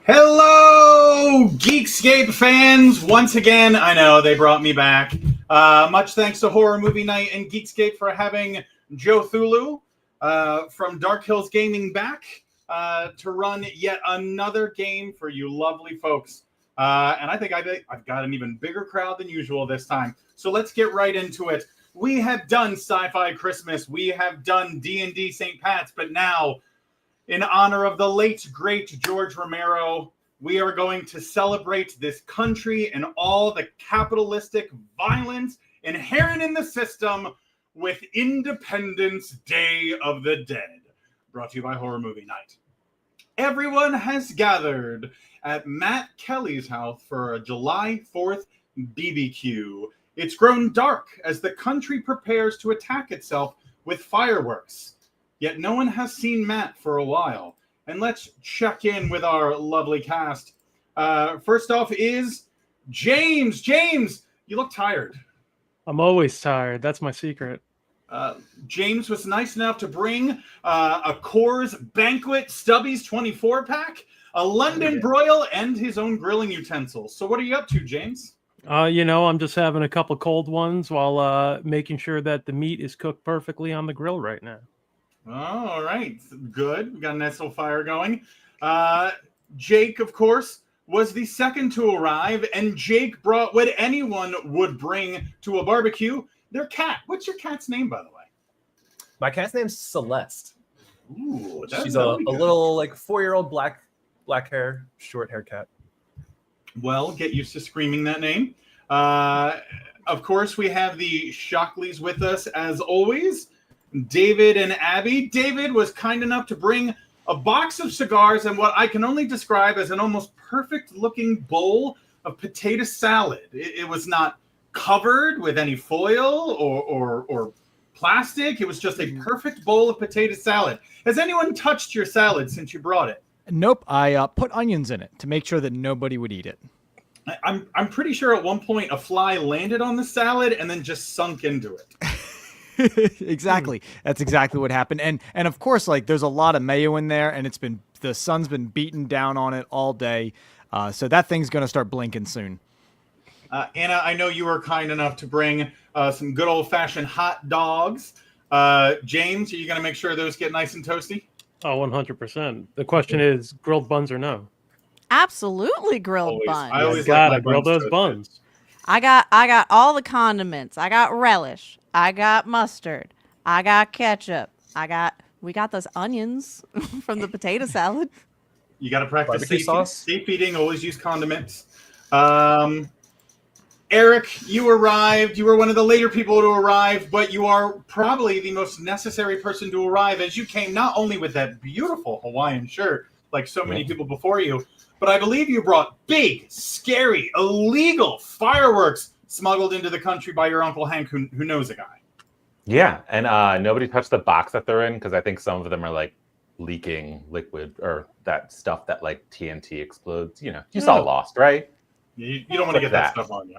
Hello, Geekscape fans! Once again, I know they brought me back. Much thanks to Horror Movie Night and Geekscape for having Joe Thulu from Dark Hills Gaming back to run yet another game for you lovely folks. And I think I've got an even bigger crowd than usual this time. So let's get right into it. We have done Sci-Fi Christmas. We have done D&D St. Pat's. But now, in honor of the late, great George Romero, we are going to celebrate this country and all the capitalistic violence inherent in the system with Independence Day of the Dead, brought to you by Horror Movie Night. Everyone has gathered at Matt Kelly's house for a July 4th BBQ. It's grown dark as the country prepares to attack itself with fireworks. Yet no one has seen Matt for a while. And let's check in with our lovely cast. First off is James. James, you look tired. I'm always tired. That's my secret. James was nice enough to bring a Coors Banquet Stubbies 24-pack, a London broil, and his own grilling utensils. So what are you up to, James? I'm just having a couple cold ones while making sure that the meat is cooked perfectly on the grill right now. Oh, all right. Good. We got a nice little fire going. Jake, of course, was the second to arrive, and Jake brought what anyone would bring to a barbecue, their cat. What's your cat's name, by the way? My cat's name's Celeste. Ooh, She's a little 4-year-old black hair, short hair cat. Well, get used to screaming that name. Of course, we have the Shockleys with us, as always. David and Abby. David was kind enough to bring a box of cigars and what I can only describe as an almost perfect-looking bowl of potato salad. It was not covered with any foil or plastic. It was just a perfect bowl of potato salad. Has anyone touched your salad since you brought it? Nope. I put onions in it to make sure that nobody would eat it. I'm pretty sure at one point a fly landed on the salad and then just sunk into it. Exactly. That's exactly what happened. And of course, there's a lot of mayo in there, and the sun's been beaten down on it all day. So that thing's going to start blinking soon. Anna, I know you were kind enough to bring some good old-fashioned hot dogs. James, are you going to make sure those get nice and toasty? Oh, 100%. The question is, grilled buns or no? Absolutely grilled buns. I always gotta grill those buns. I got all the condiments. I got relish. I got mustard. I got ketchup. We got those onions from the potato salad. You got to practice safe eating. Always use condiments. Eric, you arrived. You were one of the later people to arrive, but you are probably the most necessary person to arrive, as you came not only with that beautiful Hawaiian shirt, like so many people before you, but I believe you brought big, scary, illegal fireworks smuggled into the country by your Uncle Hank, who knows a guy. Yeah, and nobody touched the box that they're in, because I think some of them are leaking liquid or that stuff that TNT explodes. You saw Lost, right? You don't want to get that stuff on you.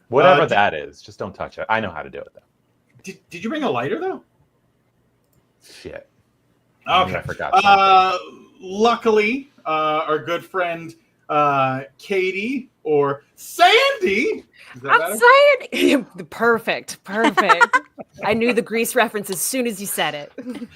Whatever that is, just don't touch it. I know how to do it, though. Did you bring a lighter, though? Shit. Okay. I forgot. Luckily, our good friend Katie, or Sandy. I'm Sandy. Perfect. I knew the Grease reference as soon as you said it.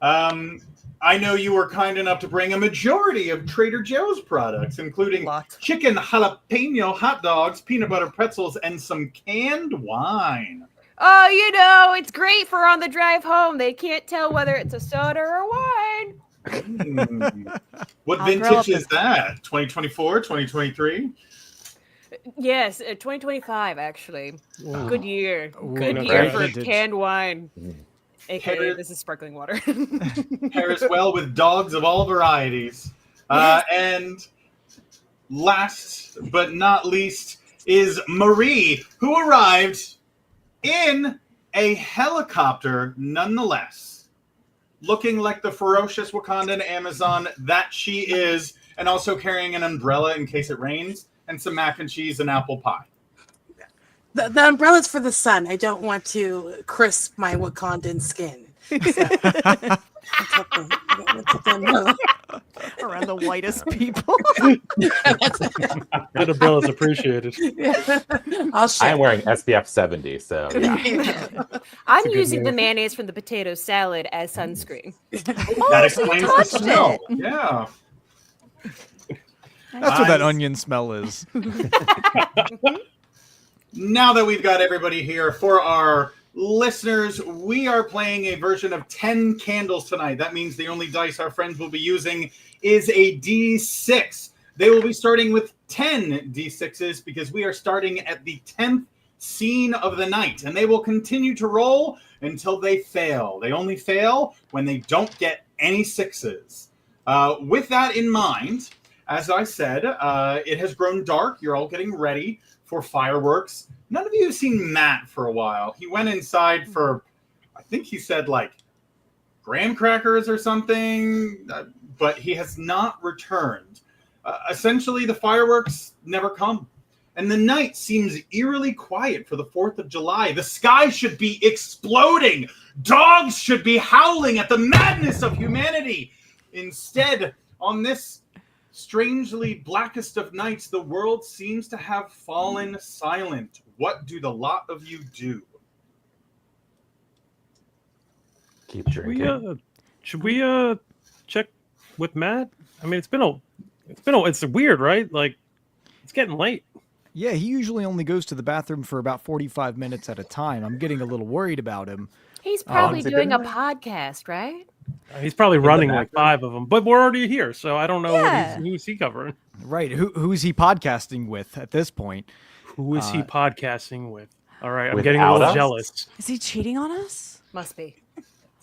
I know you were kind enough to bring a majority of Trader Joe's products, including chicken jalapeno hot dogs, peanut butter pretzels, and some canned wine. Oh, it's great for on the drive home. They can't tell whether it's a soda or wine. What vintage is that? 2024, 2023? Yes, 2025, actually. Ooh. Good year. Good no, year for vintage. canned wine. AKA, this is sparkling water. Pairs well with dogs of all varieties. And last but not least is Marie, who arrived in a helicopter nonetheless, looking like the ferocious Wakandan Amazon that she is, and also carrying an umbrella in case it rains, and some mac and cheese and apple pie. The umbrella's for the sun. I don't want to crisp my Wakandan skin. So, around the whitest people. Good bill is appreciated. I'll I share. am wearing SPF 70, so yeah. I'm good using the move. mayonnaise from the potato salad as sunscreen. That so you explains the touched smell. it. Yeah. That's what that Nice. onion smell is. Now that we've got everybody here, for our listeners, we are playing a version of 10 candles tonight. That means the only dice our friends will be using is a D6. They will be starting with 10 D6s because we are starting at the 10th scene of the night, and they will continue to roll until they fail. They only fail when they don't get any sixes. With that in mind, as I said, it has grown dark. You're all getting ready for fireworks. None of you have seen Matt for a while. He went inside for, I think he said like graham crackers or something, but he has not returned. Essentially, the fireworks never come. And the night seems eerily quiet for the 4th of July. The sky should be exploding. Dogs should be howling at the madness of humanity. Instead, on this strangely blackest of nights, the world seems to have fallen silent. What do the lot of you do? Keep drinking. Should we check with Matt? I mean, it's weird, right? Like, it's getting late. Yeah, he usually only goes to the bathroom for about 45 minutes at a time. I'm getting a little worried about him. He's probably has he doing been a there? podcast, right? He's probably running bathroom? like 5 of them, but we're already here, so I don't know Yeah. who's he covering. Right. Who's he podcasting with at this point? Who is he podcasting with? All right, I'm Without getting a little us? jealous. Is he cheating on us? Must be.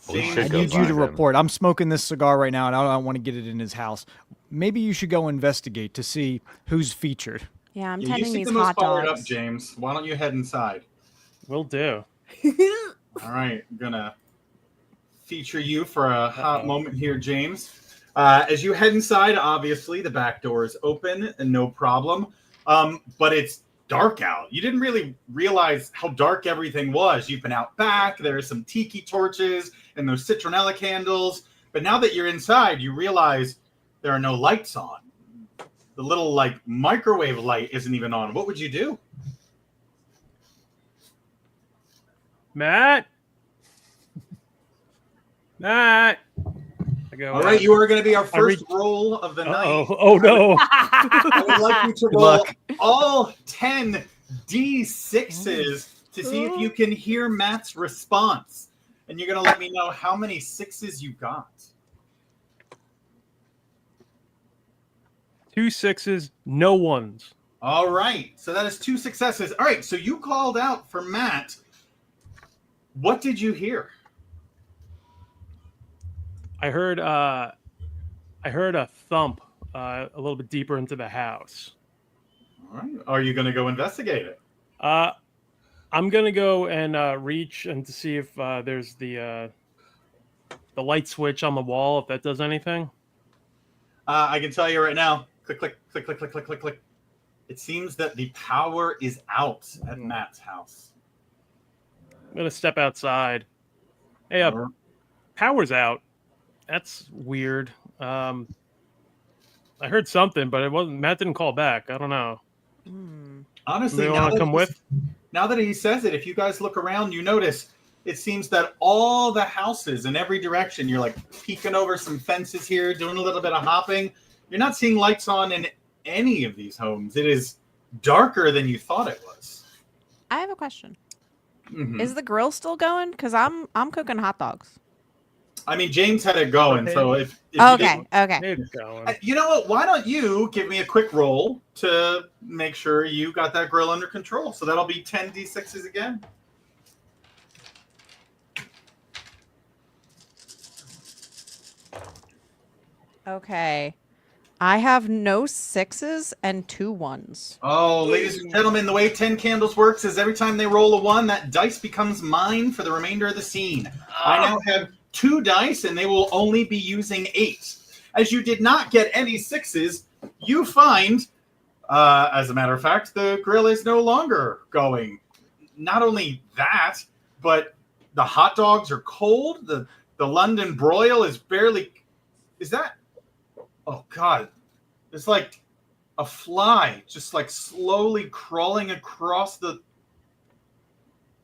We Seems- should I go need you find to him. report. I'm smoking this cigar right now, and I don't want to get it in his house. Maybe you should go investigate to see who's featured. Yeah, I'm Yeah, you tending seem these the most hot fired dogs. up, James. Why don't you head inside? Will do. All right, I'm gonna feature you for a hot moment here, James. As you head inside, obviously the back door is open and no problem, but it's dark out. You didn't really realize how dark everything was. You've been out back. There are some tiki torches and those citronella candles, but now that you're inside, you realize there are no lights on. The little like microwave light isn't even on. What would you do? Matt. Matt. I go. All right, you are going to be our first reach- roll of the night. Oh no. I would like you to Good roll luck. all 10 D6s to see if you can hear Matt's response. And you're going to let me know how many sixes you got. 2 6s, no 1s. All right, so that is 2 successes. All right, so you called out for Matt. What did you hear? I heard a thump a little bit deeper into the house. All right, are you going to go investigate it? I'm gonna go and reach and to see if there's the light switch on the wall, if that does anything. I can tell you right now. Click, click, click, click, click, click, click, click. It seems that the power is out at Matt's house. I'm gonna step outside. Hey, power's out. That's weird. I heard something, but it wasn't. Matt didn't call back. I don't know. Honestly, They want to come with? Now that he says it, if you guys look around, you notice it seems that all the houses in every direction, you're like peeking over some fences here, doing a little bit of hopping. You're not seeing lights on in any of these homes. It is darker than you thought it was. I have a question. Mhm. Is the grill still going? Because I'm cooking hot dogs. I mean, James had it going, so if you Okay, okay. It's going. you know what? Why don't you give me a quick roll to make sure you got that grill under control? So that'll be 10 D6s again. Okay. I have no 6s and 2 1s. Oh, ladies and gentlemen, the way 10 candles works is every time they roll a 1, that dice becomes mine for the remainder of the scene. I now have 2 dice, and they will only be using 8. As you did not get any 6s, you find, as a matter of fact, the grill is no longer going. Not only that, but the hot dogs are cold. The London broil is barely... Is that Oh God, it's like a fly just like slowly crawling across the.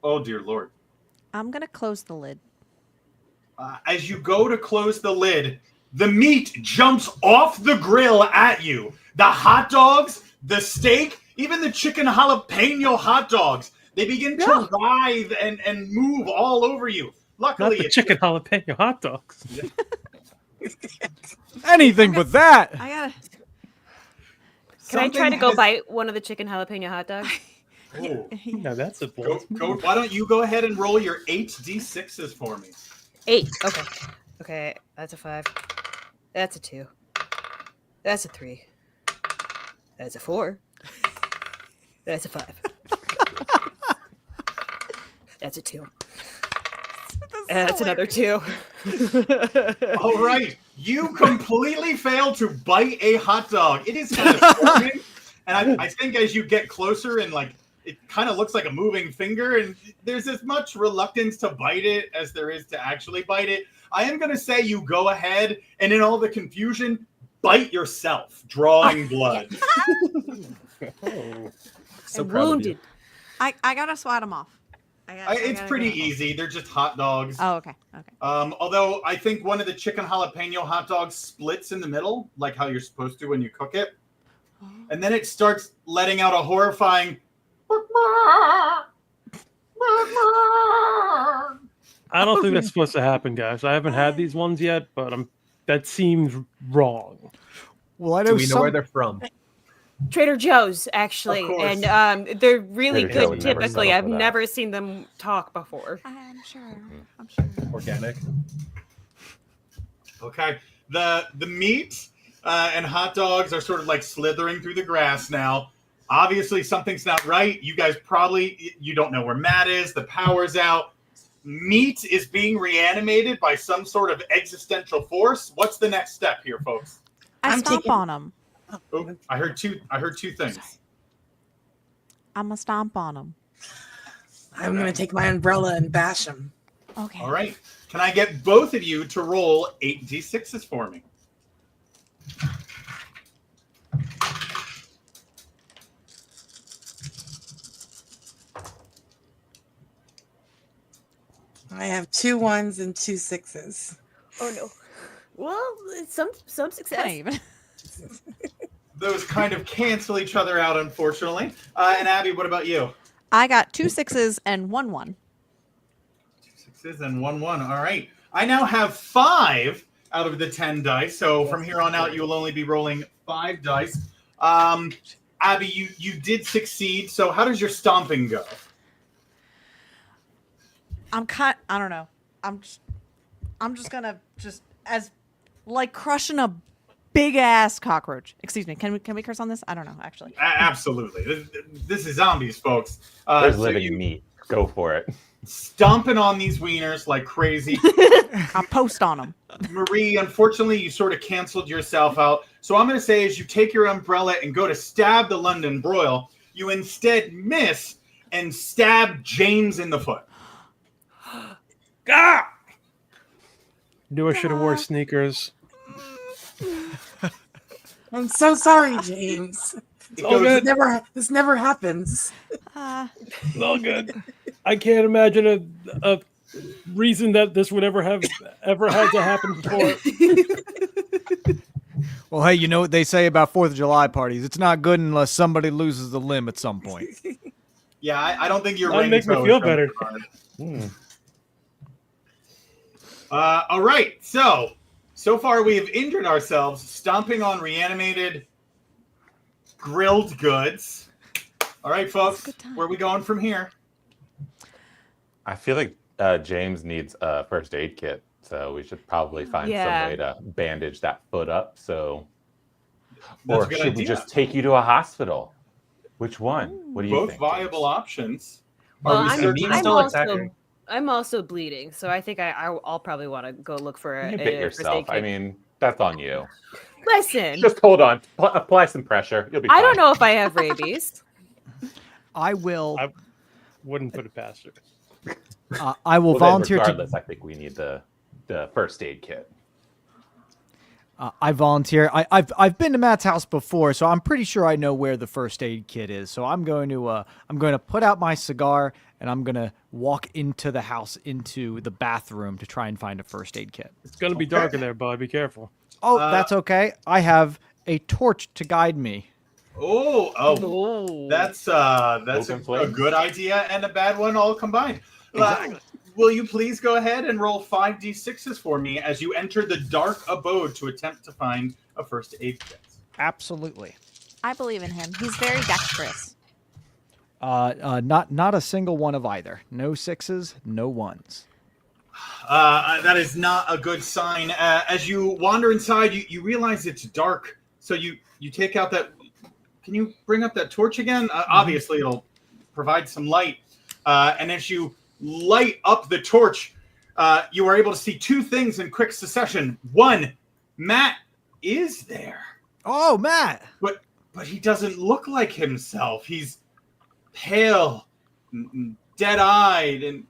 Oh dear Lord! I'm gonna close the lid. As you go to close the lid, the meat jumps off the grill at you. The hot dogs, the steak, even the chicken jalapeno hot dogs. They begin to writhe and move all over you. Luckily, Not the chicken jalapeno hot dogs. Anything but that. I gotta. Can I try to go bite one of the chicken jalapeno hot dogs? Oh. No, that's a Go, why don't you go ahead and roll your 8d6s for me? 8. Okay. Okay, that's a 5. That's a 2. That's a 3. That's a 4. That's a 5. That's a 2. That's another 2. All right. You completely failed to bite a hot dog. It is kind of squirming. And I think as you get closer and like it kind of looks like a moving finger, and there's as much reluctance to bite it as there is to actually bite it. I am going to say you go ahead and in all the confusion, bite yourself, drawing blood. So I'm proud wounded. I gotta swat them off. It's pretty easy. They're just hot dogs. Oh, okay. Okay. Although I think one of the chicken jalapeno hot dogs splits in the middle, like how you're supposed to when you cook it. And then it starts letting out a horrifying. I don't think that's supposed to happen, guys. I haven't had these ones yet, but that seems wrong. Well, I Do know we know where they're from? Trader Joe's, actually. Of course. And they're really Trader Joe good would never typically. settle I've for that. never seen them talk before. I'm sure. I'm sure. Organic. Okay. The meat and hot dogs are sort of like slithering through the grass now. Obviously, something's not right. You guys you don't know where Matt is. The power's out. Meat is being reanimated by some sort of existential force. What's the next step here, folks? I I'm stomp taking- on them. Oh, I heard two things. I'm gonna stomp on them. I'm gonna take my umbrella and bash him. Okay. All right. Can I get both of you to roll 8d6s for me? I have 2 1s and 2 6s. Oh, no. Well, some success. Kinda even. Those kind of cancel each other out, unfortunately. And Abby, what about you? I got 2 6s and 1 1. 2 6s and 1 1. All right. I now have 5 out of the 10 dice. So from here on out, you will only be rolling 5 dice. Abby, you did succeed. So how does your stomping go? I don't know. I'm just gonna as like crushing a big ass cockroach. Excuse me. Can we curse on this? I don't know actually. Absolutely. This is zombies, folks. There's So living you meat. Go for it. stomping on these wieners like crazy. I post on them. Marie, unfortunately, you sort of canceled yourself out. So I'm going to say as you take your umbrella and go to stab the London broil, you instead miss and stab James in the foot. Ah! Knew I should have wore sneakers. I'm so sorry, James. It all goes- good. This never happens. It's all good. I can't imagine a reason that this would ever had to happen before. Well, hey, you know what they say about 4th of July parties? It's not good unless somebody loses a limb at some point. Yeah, I don't think your That'd ring make me toe is feel gonna better. be hard. All right, so far we have injured ourselves stomping on reanimated grilled goods. All right, folks, good time. where are we going from here? I feel like James needs a first aid kit, so we should probably find Yeah. some way to bandage that foot up. So, That's or a good should we idea. just take you to a hospital? Which one? What do you Both think? viable James? options. Well, Are we I'm, certain? Meat's still also, attacking. I'm also bleeding, so I think I'll probably want to go look for a You bit first aid yourself. I kit. mean, that's on you. Listen, Just hold on. Apply some pressure. You'll be fine. I don't know if I have rabies. I will. Wouldn't put it past her. I will Well, then, volunteer to. regardless, I think we need the first aid kit. I volunteer. I've been to Matt's house before, so I'm pretty sure I know where the first aid kit is. So I'm going to put out my cigar and I'm going to walk into the house, into the bathroom to try and find a first aid kit. It's gonna be dark in there, bud. Be careful. Oh, that's okay. I have a torch to guide me. That's a good idea and a bad one all combined. Will you please go ahead and roll 5d6s for me as you enter the dark abode to attempt to find a first aid kit? Absolutely. I believe in him. He's very dexterous. Not a single one of either. No 6s, no 1s. That is not a good sign. As you wander inside, you realize it's dark. So you take out that. Can you bring up that torch again? Obviously, it'll provide some light. And as you light up the torch, you are able to see two things in quick succession. One, Matt is there. Oh, Matt! But he doesn't look like himself. He's pale, dead-eyed, and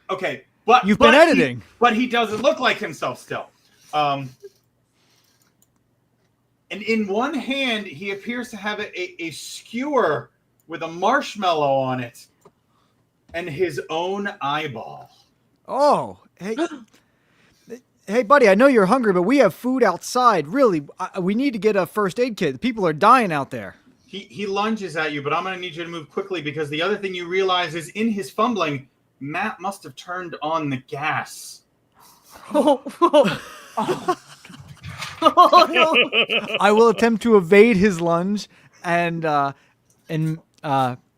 okay. But you've been editing. But he doesn't look like himself still. And in one hand, he appears to have a skewer with a marshmallow on it and his own eyeball. Oh, hey. Hey, buddy, I know you're hungry, but we have food outside. Really, we need to get a first aid kit. People are dying out there. He lunges at you, but I'm going to need you to move quickly because the other thing you realize is in his fumbling, Matt must have turned on the gas. Oh, no. I will attempt to evade his lunge and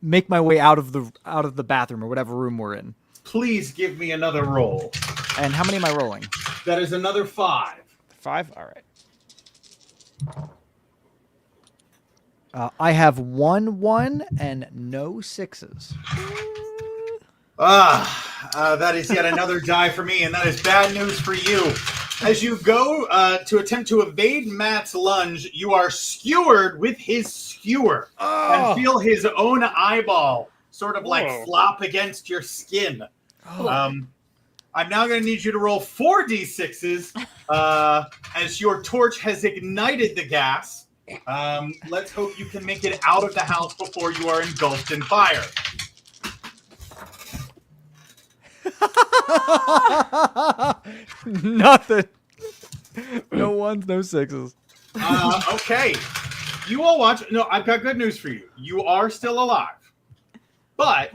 make my way out of the bathroom or whatever room we're in. Please give me another roll. And how many am I rolling? That is another 5. 5? All right. I have 1 and no 6s. That is yet another die for me, and that is bad news for you. As you go to attempt to evade Matt's lunge, you are skewered with his skewer and feel his own eyeball sort of like flop against your skin. I'm now going to need you to roll 4d6s as your torch has ignited the gas. Let's hope you can make it out of the house before you are engulfed in fire. Nothing. No 1s, no 6s. Okay. You all watch. No, I've got good news for you. You are still alive. But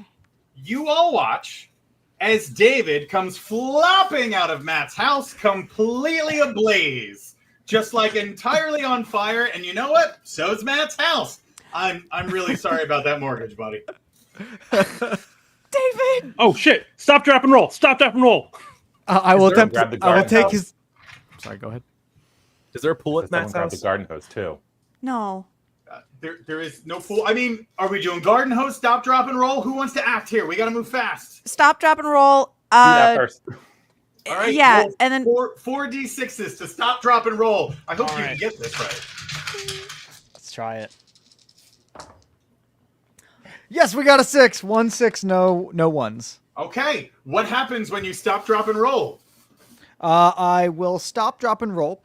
you all watch as David comes flopping out of Matt's house, completely ablaze. Just like entirely on fire. And you know what? So's Matt's house. I'm really sorry about that mortgage, buddy. David! Oh, shit. Stop, drop, and roll. Stop, drop, and roll. I will attempt grab the I will garden take hose? his... Sorry, go ahead. Is there a pool at Someone Matt's grab the house? garden hose too. No. There is no fool. I mean, are we doing garden hose, stop, drop, and roll? Who wants to act here? We got to move fast. Stop, drop, and roll. Do that first. All right. Yeah, roll and then 4d6s to stop, drop, and roll. I hope All you right. can get this right. Let's try it. Yes, we got a 6. 1 6, no 1s. Okay. What happens when you stop, drop, and roll? I will stop, drop, and roll.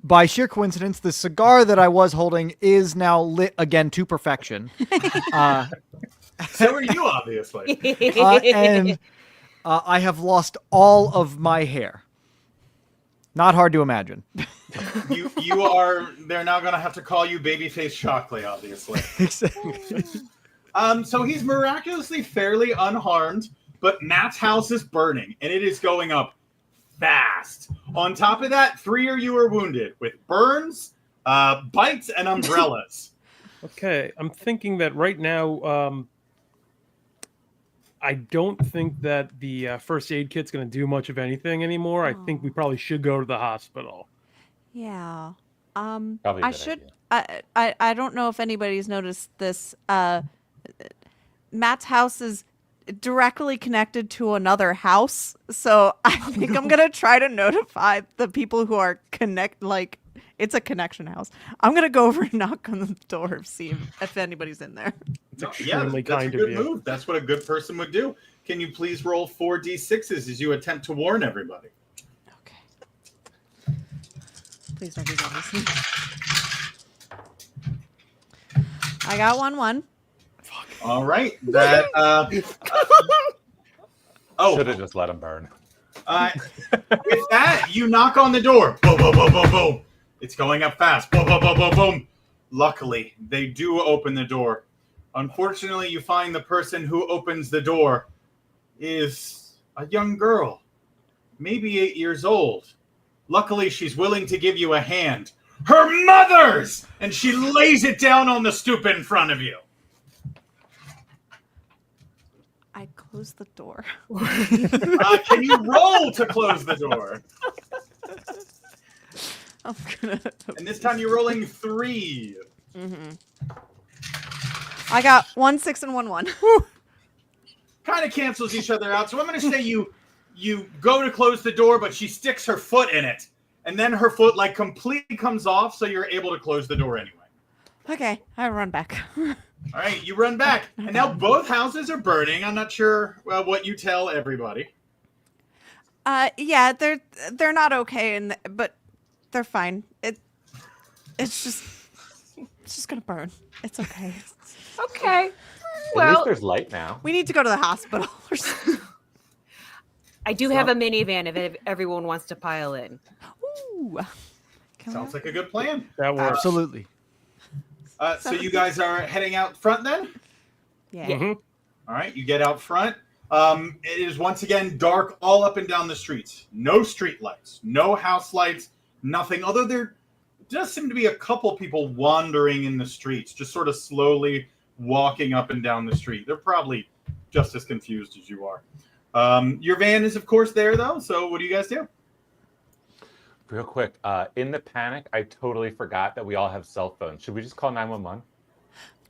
By sheer coincidence, the cigar that I was holding is now lit again to perfection. So are you, obviously. And I have lost all of my hair. Not hard to imagine. You are. They're now going to have to call you Babyface Shockley, obviously. Exactly. So he's miraculously fairly unharmed, but Matt's house is burning, and it is going up fast. On top of that, 3 of you are wounded with burns, bites, and umbrellas. Okay, I'm thinking that right now, I don't think that the first aid kit's going to do much of anything anymore. I think we probably should go to the hospital. yeah. Probably a I good should. idea. I don't know if anybody's noticed this. Matt's house is directly connected to another house, so I think I'm gonna try to notify the people who are it's a connection house. I'm gonna go over and knock on the door, see if anybody's in there. It's extremely that's kind a of good you. move. That's what a good person would do. Can you please roll 4d6s as you attempt to warn everybody? Okay. Please don't be jealous. I got 1-1. All right. That. Should have just let him burn. With that, you knock on the door. Boom, boom, boom, boom, boom. It's going up fast. Boom, boom, boom, boom, boom. Luckily, they do open the door. Unfortunately, you find the person who opens the door is a young girl, maybe 8 years old. Luckily, she's willing to give you a hand. Her mother's! And she lays it down on the stoop in front of you. I close the door. Can you roll to close the door? I'm gonna. And this time you're rolling 3. I got 1, 6, and 1, 1. Kind of cancels each other out. So I'm going to say you go to close the door, but she sticks her foot in it. And then her foot like completely comes off, so you're able to close the door anyway. Okay, I run back. All right, you run back. And now both houses are burning. I'm not sure what you tell everybody. Yeah, they're not okay, but they're fine. It's just gonna burn. It's okay. Okay. At Well, least there's light now. We need to go to the hospital or something. I do have a minivan if everyone wants to pile in. Ooh. Sounds like a good plan. That works. Absolutely. So you guys are heading out front then? Yeah. Mhm. All right, you get out front. It is once again dark all up and down the streets. No street lights, no house lights, nothing. Although there does seem to be a couple people wandering in the streets, just sort of slowly walking up and down the street. They're probably just as confused as you are. Your van is, of course, there, though. So what do you guys do? Real quick, in the panic, I totally forgot that we all have cell phones. Should we just call 911?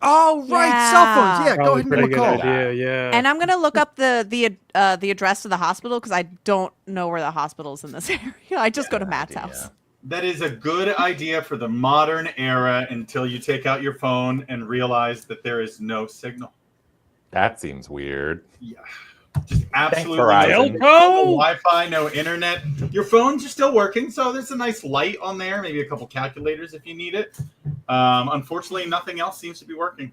Oh, right. Cell phones. Yeah, go Probably ahead and pretty give good them a call. idea. Yeah. And I'm gonna look up the address to the hospital because I don't know where the hospital is in this area. I just go to Matt's house. That is a good idea for the modern era until you take out your phone and realize that there is no signal. That seems weird. Yeah. Just absolutely Verizon. no Wi-Fi, no internet. Your phones are still working, so there's a nice light on there, maybe a couple calculators if you need it. Unfortunately, nothing else seems to be working.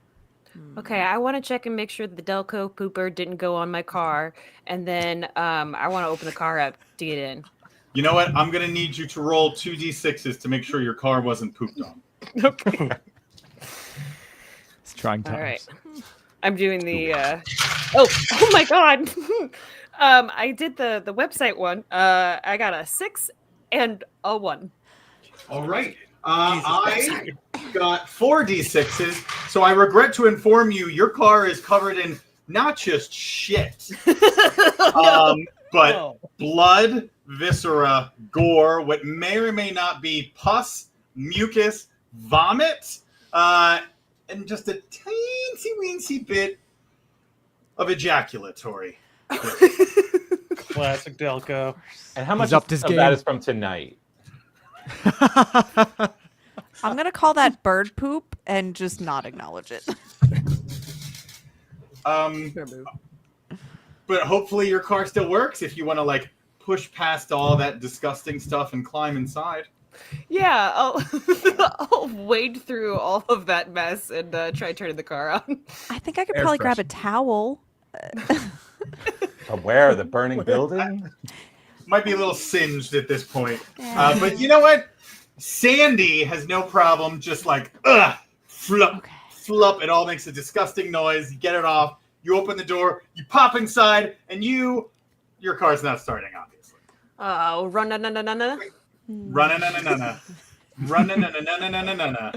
Okay, I want to check and make sure that the Delco pooper didn't go on my car, and then I want to open the car up to get in. You know what? I'm going to need you to roll 2d6s to make sure your car wasn't pooped on. Okay. It's trying times. All right. I'm doing the. Oh my God! I did the website one. I got a 6 and a 1. All right. I got 4d6s, so I regret to inform you your car is covered in not just shit, but blood, viscera, gore, what may or may not be pus, mucus, vomit, and just a teensy-weensy bit of ejaculatory. Classic Delco. And how much He's upped of his that game. is from tonight? I'm gonna call that bird poop and just not acknowledge it. But hopefully your car still works if you want to like push past all that disgusting stuff and climb inside. Yeah, I'll wade through all of that mess and try turning the car on. I think I could Air probably grab a freshener. towel. From where? The burning building? Might be a little singed at this point. Yeah. But you know what? Sandy has no problem just like, flup, Okay. flup. It all makes a disgusting noise. You get it off. You open the door. You pop inside. And your car's not starting, obviously. Oh, run, na, na, na, na, na. Run-na-na-na-na. Run-na-na-na-na-na-na-na.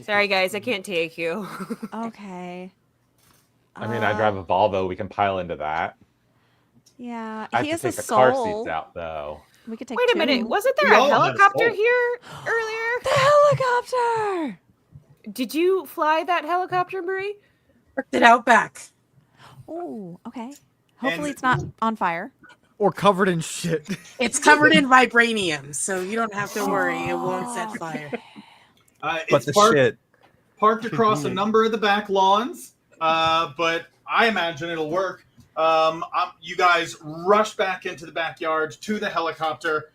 Sorry, guys, I can't take you. Okay. I mean, I drive a Volvo. We can pile into that. Yeah, I he have to has take a the car soul. seats out, though. We could take Wait a two. minute, wasn't We there a all have a helicopter soul. here earlier? The helicopter! Did you fly that helicopter, Marie? Worked it out back. Oh, okay. Hopefully And- it's not on fire. Or covered in shit. It's covered in vibranium, so you don't have to worry. It won't set fire. But It's the parked, shit. parked across a number of the back lawns, but I imagine it'll work. You guys rush back into the backyard to the helicopter.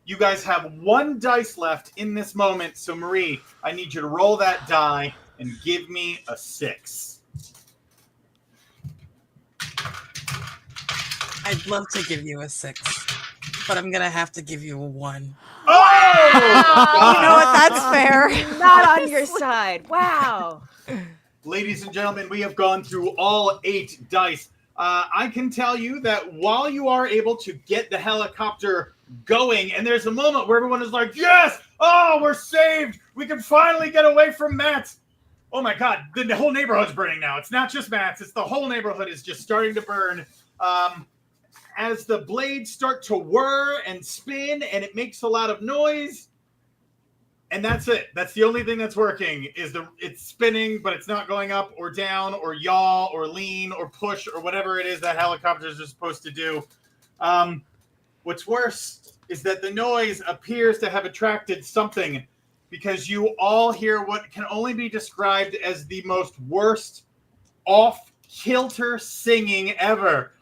You guys have 1 dice left in this moment. So, Marie, I need you to roll that die and give me a 6. I'd love to give you a 6, but I'm gonna have to give you a 1. Oh! You know what? That's fair. Not on your side. Wow. Ladies and gentlemen, we have gone through all 8 dice. I can tell you that while you are able to get the helicopter going, and there's a moment where everyone is like, yes! Oh, we're saved! We can finally get away from Matt! Oh my god, the whole neighborhood's burning now. It's not just Matt's, it's the whole neighborhood is just starting to burn. As the blades start to whir and spin, and it makes a lot of noise, and that's it. That's the only thing that's working, is it's spinning, but it's not going up or down or yaw or lean or push or whatever it is that helicopters are supposed to do. What's worse is that the noise appears to have attracted something, because you all hear what can only be described as the most worst off-kilter singing ever.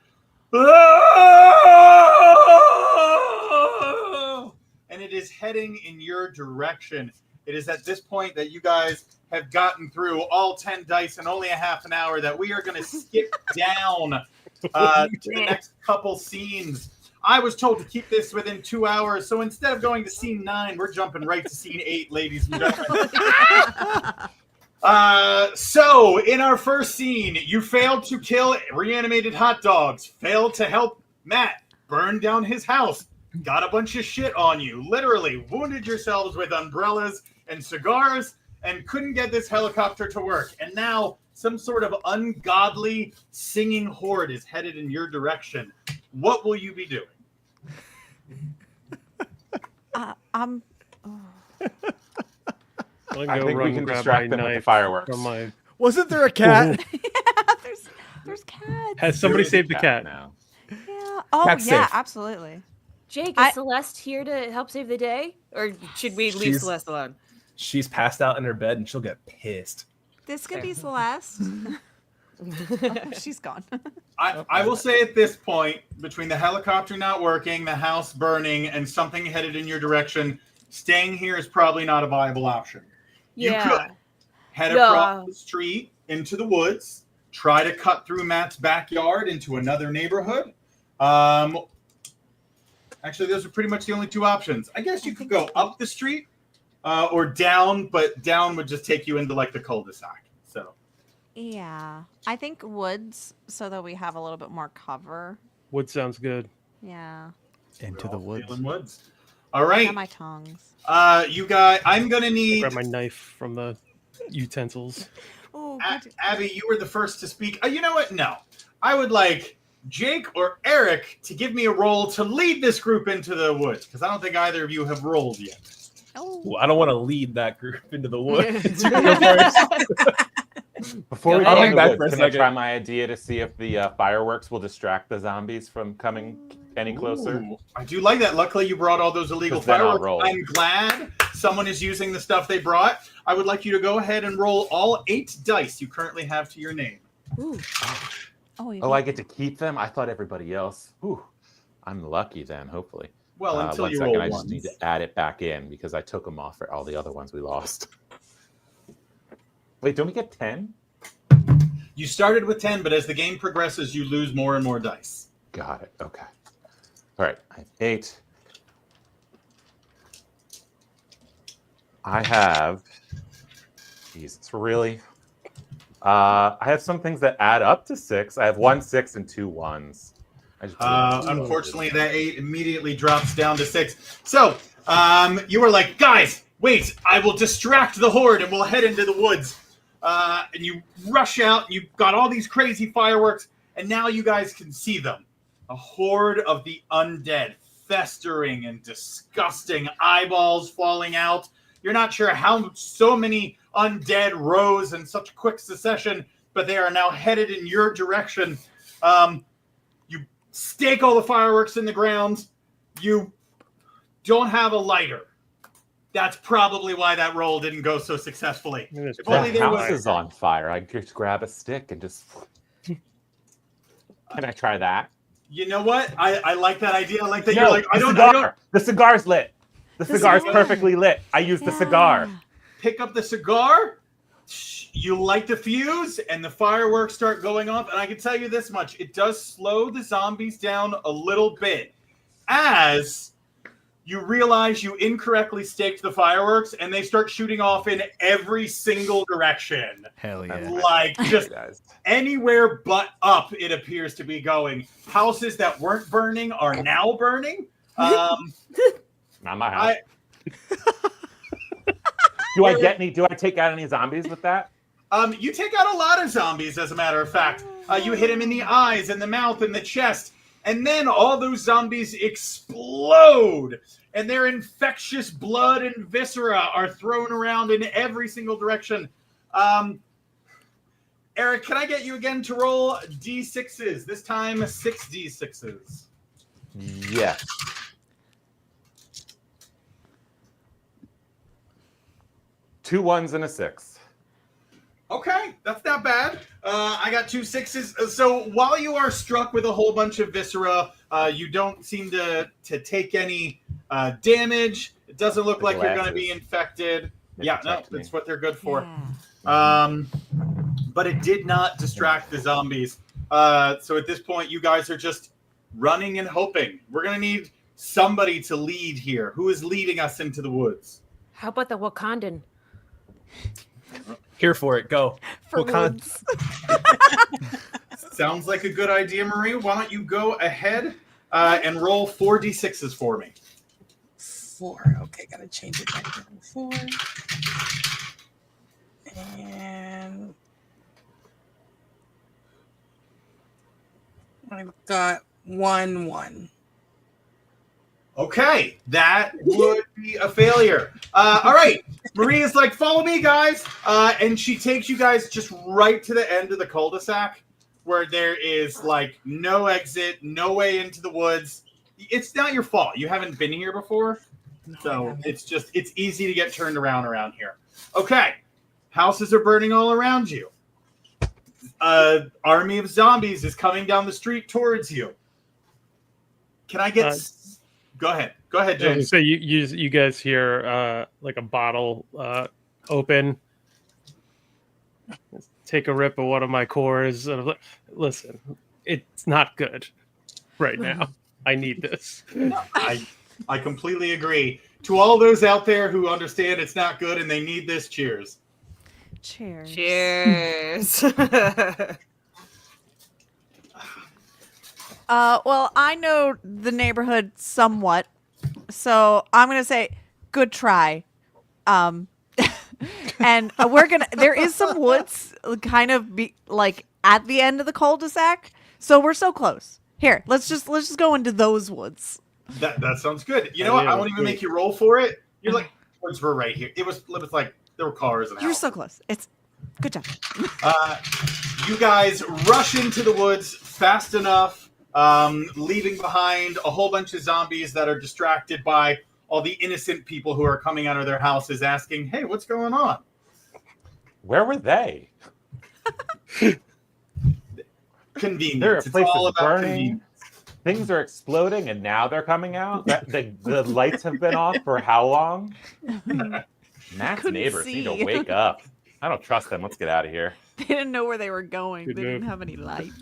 And it is heading in your direction. It is at this point that you guys have gotten through all 10 dice in only a half an hour that we are going to skip down to the next couple scenes. I was told to keep this within 2 hours, so instead of going to scene 9, we're jumping right to scene 8, ladies and gentlemen. So, in our first scene, you failed to kill reanimated hot dogs, failed to help Matt burn down his house, got a bunch of shit on you, literally wounded yourselves with umbrellas and cigars, and couldn't get this helicopter to work. And now, some sort of ungodly singing horde is headed in your direction. What will you be doing? I'm... I think we can distract them with the fireworks. From my... Wasn't there a cat? Yeah, there's cats. Has somebody saved the cat? Now. Yeah. Oh, Cat's yeah, safe. absolutely. Jake, is Celeste here to help save the day? Or should we leave Celeste alone? She's passed out in her bed and she'll get pissed. This could be Celeste. Oh, she's gone. I will say at this point, between the helicopter not working, the house burning, and something headed in your direction, staying here is probably not a viable option. Yeah. You could head across the street into the woods, try to cut through Matt's backyard into another neighborhood. Actually, those are pretty much the only 2 options. I guess you could go up the street or down, but down would just take you into like the cul-de-sac. So. Yeah. I think woods, so that we have a little bit more cover. Wood sounds good. Yeah. Into the woods. Woods. All right. My tongues. You guys, I'm gonna need. Grab my knife from the utensils. Oh, Abby, you were the first to speak. You know what? No, I would like Jake or Eric to give me a roll to lead this group into the woods, because I don't think either of you have rolled yet. Oh. Ooh, I don't want to lead that group into the woods. Before we I'll go hang into back the for a woods, can I second. try my idea to see if the fireworks will distract the zombies from coming any closer? Ooh, I do like that. Luckily, you brought all those illegal 'Cause then I'll fireworks. roll. I'm glad someone is using the stuff they brought. I would like you to go ahead and roll all 8 dice you currently have to your name. Ooh. Oh, I get to keep them? I thought everybody else. Ooh, I'm lucky then, hopefully. Well, until 1 you second, roll I just ones. need to add it back in because I took them off for all the other ones we lost. Wait, don't we get 10? You started with 10, but as the game progresses, you lose more and more dice. Got it. Okay. All right. I have 8. I have. Jesus, really? I have some things that add up to 6. I have 1 6 and 2 1s. Unfortunately, that 8 immediately drops down to 6. So, you were like, guys, wait, I will distract the horde and we'll head into the woods. And you rush out, and you've got all these crazy fireworks, and now you guys can see them. A horde of the undead, festering and disgusting, eyeballs falling out. You're not sure how so many undead rose in such quick succession, but they are now headed in your direction. You stake all the fireworks in the ground. You don't have a lighter. That's probably why that roll didn't go so successfully. If only The there house was. is on fire. I just grab a stick and just. Can I try that? You know what? I like that idea. I like that No, you're like, the cigar. The cigar's lit. The cigar's perfectly lit. I used the cigar. Pick up the cigar. You light the fuse, and the fireworks start going off. And I can tell you this much: it does slow the zombies down a little bit, as you realize you incorrectly staked the fireworks, and they start shooting off in every single direction. Hell yeah. Like just anywhere but up, it appears to be going. Houses that weren't burning are now burning. Not my house. Do I take out any zombies with that? You take out a lot of zombies, as a matter of fact. You hit him in the eyes, and the mouth, and the chest. And then all those zombies explode, and their infectious blood and viscera are thrown around in every single direction. Eric, can I get you again to roll D6s? This time, 6 D6s. Yes. Two 1s and a 6. Okay, that's not bad. I got 2 6s. So while you are struck with a whole bunch of viscera, you don't seem to take any damage. It doesn't look like you're going to be infected. Yeah, no, that's what they're good for. But it did not distract the zombies. So at this point, you guys are just running and hoping. We're going to need somebody to lead here. Who is leading us into the woods? How about the Wakandan? Here for it. Go. Woods. Sounds like a good idea, Marie. Why don't you go ahead and roll 4 D6s for me? 4. Okay, gotta change it back to 4. And I've got 1 1. Okay, that would be a failure. All right, Maria's like, follow me, guys. And she takes you guys just right to the end of the cul-de-sac where there is like no exit, no way into the woods. It's not your fault. You haven't been here before. So it's easy to get turned around here. Okay, houses are burning all around you. Army of zombies is coming down the street towards you. Can I get... Go ahead, James. So you guys hear like a bottle open. Take a rip of one of my cores. And I'm like, listen, it's not good right now. I need this. I completely agree. To all those out there who understand it's not good and they need this, cheers. Cheers. Cheers. Well, I know the neighborhood somewhat, so I'm gonna say good try. And there is some woods kind of be like at the end of the cul-de-sac, so we're so close. Here, let's just go into those woods. That sounds good. You know what? I won't even make you roll for it. You're like, woods were right here. It was like there were cars and You're so close. It's good job. You guys rush into the woods fast enough. Leaving behind a whole bunch of zombies that are distracted by all the innocent people who are coming out of their houses asking, hey, what's going on? Where were they? Convenience. It's all about convenience. Things are exploding, and now they're coming out? The lights have been off for how long? Matt's neighbors need to wake up. I don't trust them. Let's get out of here. They didn't know where they were going. They didn't have any light.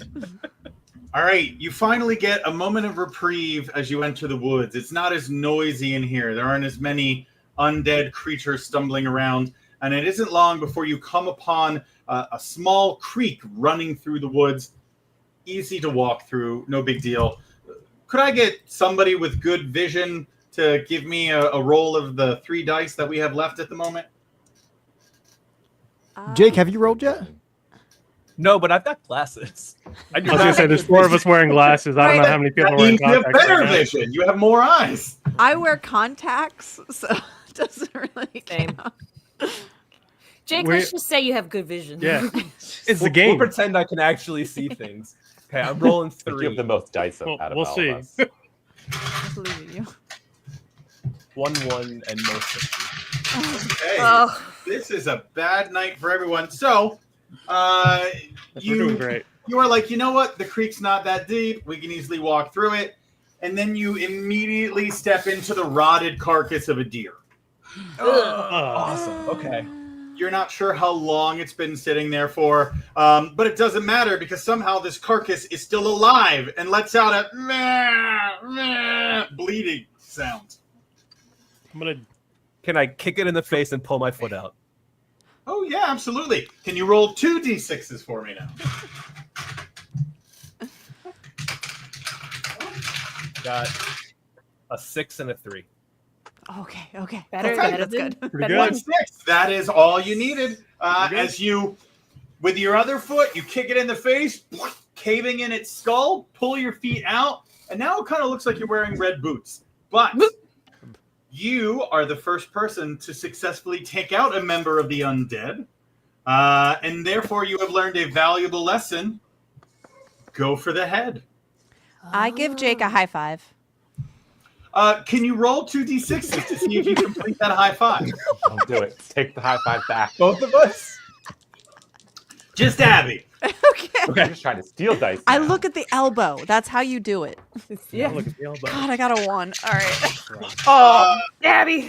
All right, you finally get a moment of reprieve as you enter the woods. It's not as noisy in here. There aren't as many undead creatures stumbling around. And it isn't long before you come upon a small creek running through the woods. Easy to walk through, no big deal. Could I get somebody with good vision to give me a roll of the 3 dice that we have left at the moment? Jake, have you rolled yet? No, but I've got glasses. I was gonna say there's 4 of us wearing glasses. I don't know how many people are wearing You have contacts. better vision. You have more eyes. I wear contacts, so it doesn't really count. Jake, let's just say you have good vision. Yeah, it's the We'll game. pretend I can actually see things. Okay, I'm rolling You 3. have the most dice out of We'll all see. of us. I believe in you. 1 1 and no 50. Hey, this is a bad night for everyone. So, We're doing great. you are like, you know what? The creek's not that deep. We can easily walk through it. and then you immediately step into the rotted carcass of a deer. Awesome. Okay. You're not sure how long it's been sitting there for, but it doesn't matter because somehow this carcass is still alive and lets out a meh, meh, bleeding sound. Can I kick it in the face and pull my foot out? Oh, yeah, absolutely. Can you roll 2 d6s for me now? Got a 6 and a 3. Okay. Better, That's better good. than- Pretty One good. 6. That is all you needed. As you, with your other foot, you kick it in the face, caving in its skull, pull your feet out, and now it kind of looks like you're wearing red boots. But you are the first person to successfully take out a member of the undead, and therefore you have learned a valuable lesson. Go for the head. I give Jake a high five. Can you roll 2 d6s to see if you complete that high five? Don't do it. Take the high five back. Both of us? Just Abby. Okay. I'm just trying to steal dice. I now. look at the elbow. That's how you do it. Yeah. Look at the elbow. God, I got a 1. All right. Oh, Abby.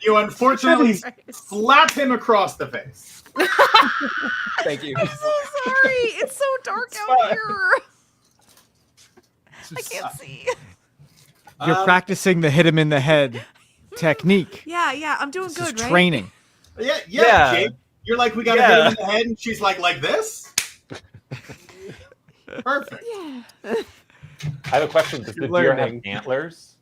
You unfortunately slap him across the face. Thank you. I'm so sorry. It's so dark It's out fine. here. I can't see. You're practicing the hit him in the head technique. Yeah. I'm doing This good, is right? training. Yeah. Jake. You're like, we got to hit him in the head, and she's like this? Perfect. Yeah. I have a question. Does the You're deer have learning. antlers?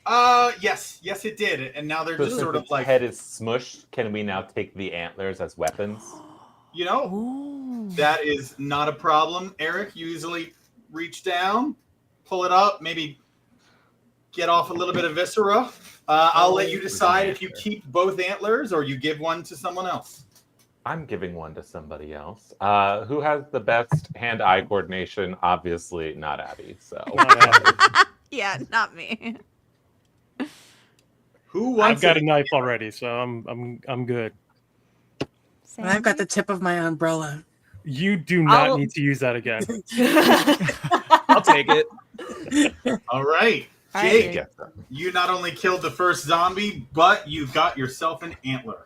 Yes, it did. And now they're So just since sort of its like, head is smushed, can we now take the antlers as weapons? you know, Ooh. that is not a problem. Eric, you easily reach down, pull it up, maybe get off a little bit of viscera. I'll let you decide if you keep both antlers or you give one to someone else. I'm giving one to somebody else. Who has the best hand-eye coordination? Obviously, not Abby. So Yeah, not me. Who wants I've got it? a knife already, so I'm good. And I've got the tip of my umbrella. You do not I'll- need to use that again. I'll take it. All right. All right, Jake, Jake. you not only killed the first zombie, but you got yourself an antler.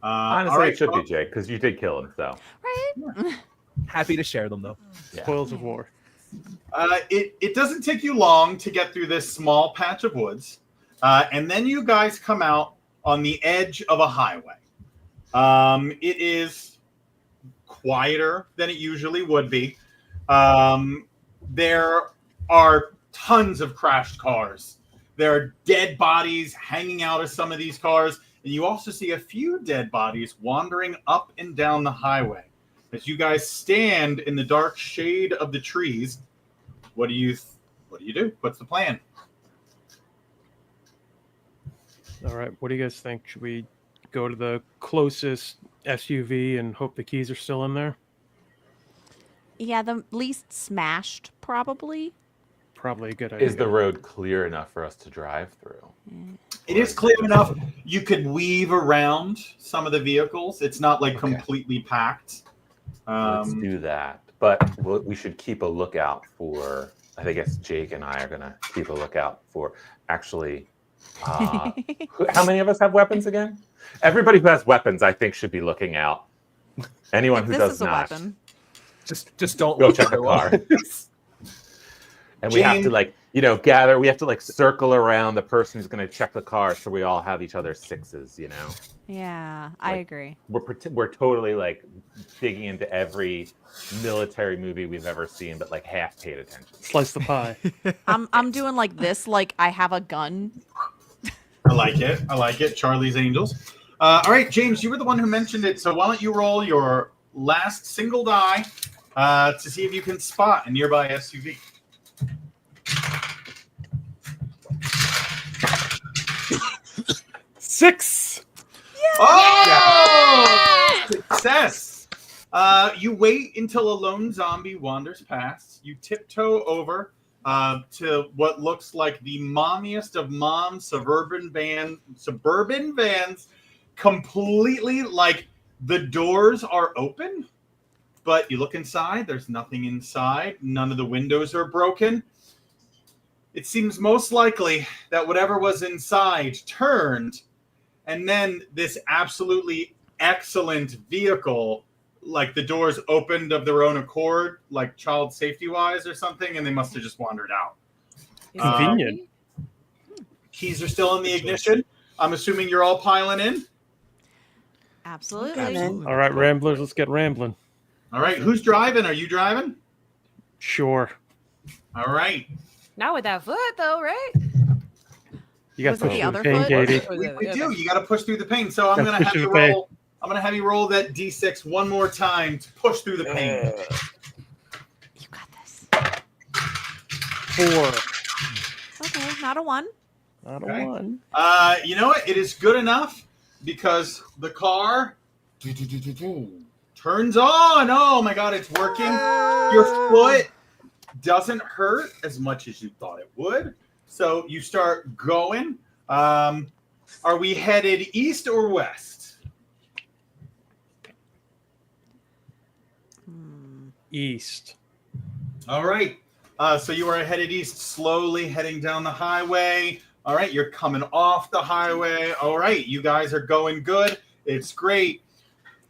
honestly, all right, it should be folks. Jake because you did kill him. So Right? Happy to share them, though. yeah. Spoils of war. It doesn't take you long to get through this small patch of woods, and then you guys come out on the edge of a highway. It is quieter than it usually would be. There are tons of crashed cars. There are dead bodies hanging out of some of these cars, and you also see a few dead bodies wandering up and down the highway. As you guys stand in the dark shade of the trees, what do you do? What's the plan? All right. What do you guys think? Should we go to the closest SUV and hope the keys are still in there? Yeah, the least smashed, probably. Probably a good idea. Is the road clear enough for us to drive through? It is clear enough. You could weave around some of the vehicles. It's not like completely packed. Let's do that. But we should keep a lookout for. I guess Jake and I are gonna keep a lookout for. Actually, how many of us have weapons again? Everybody who has weapons, I think, should be looking out. Anyone who This does is a not, weapon. Just don't go look check the everyone. car. And we have to gather. We have to circle around the person who's going to check the car, so we all have each other's sixes. Yeah, I Like- agree. We're totally digging into every military movie we've ever seen, but half paid attention. Slice the pie. I'm doing like this, like I have a gun. I like it. Charlie's Angels. All right, James, you were the one who mentioned it, so why don't you roll your last single die to see if you can spot a nearby SUV. Six. Oh! Success! You wait until a lone zombie wanders past. You tiptoe over to what looks like the mommiest of mom suburban vans, completely the doors are open, but you look inside, there's nothing inside. None of the windows are broken. it seems most likely that whatever was inside turned, and then this absolutely excellent vehicle, like the doors opened of their own accord, like child safety wise or something, and they must have just wandered out. Convenient. Keys are still in the ignition. I'm assuming you're all piling in. Absolutely. Absolutely. All right, Ramblers, let's get rambling. All right, who's driving? Are you driving? Sure. All right. Not with that foot, though, right? You got Was to it push the the other pain, foot? Katie. We do. You got to push through the pain. So I'm Gotta going to push have through you the pain. roll. I'm going to have you roll that d6 one more time to push through the pain. You got this. 4. Okay, not a 1. Not Okay. a 1. You know what? It is good enough because the car turns on. Oh my God, it's working. Your foot doesn't hurt as much as you thought it would. So you start going. Are we headed east or west? East. All right. So you are headed east, slowly heading down the highway. All right, you're coming off the highway. All right, you guys are going good. It's great.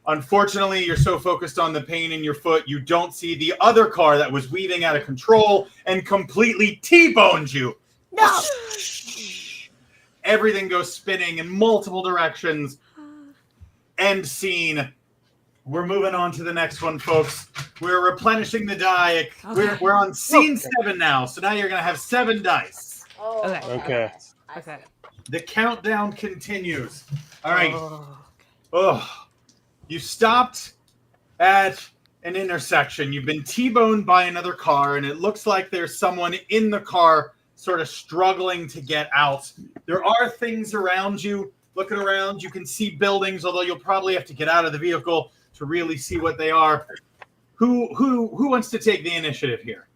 Unfortunately, you're so focused on the pain in your foot, you don't see the other car that was weaving out of control and completely T-boned you. No. Everything goes spinning in multiple directions. End scene. We're moving on to the next one, folks. We're replenishing the die. Okay. We're on scene 7 now, so now you're going to have 7 dice. Okay. Okay. Okay. The countdown continues. All right. Oh. Oh, you stopped at an intersection. You've been T-boned by another car, and it looks like there's someone in the car sort of struggling to get out. There are things around you. Looking around, you can see buildings, although you'll probably have to get out of the vehicle to really see what they are. Who wants to take the initiative here?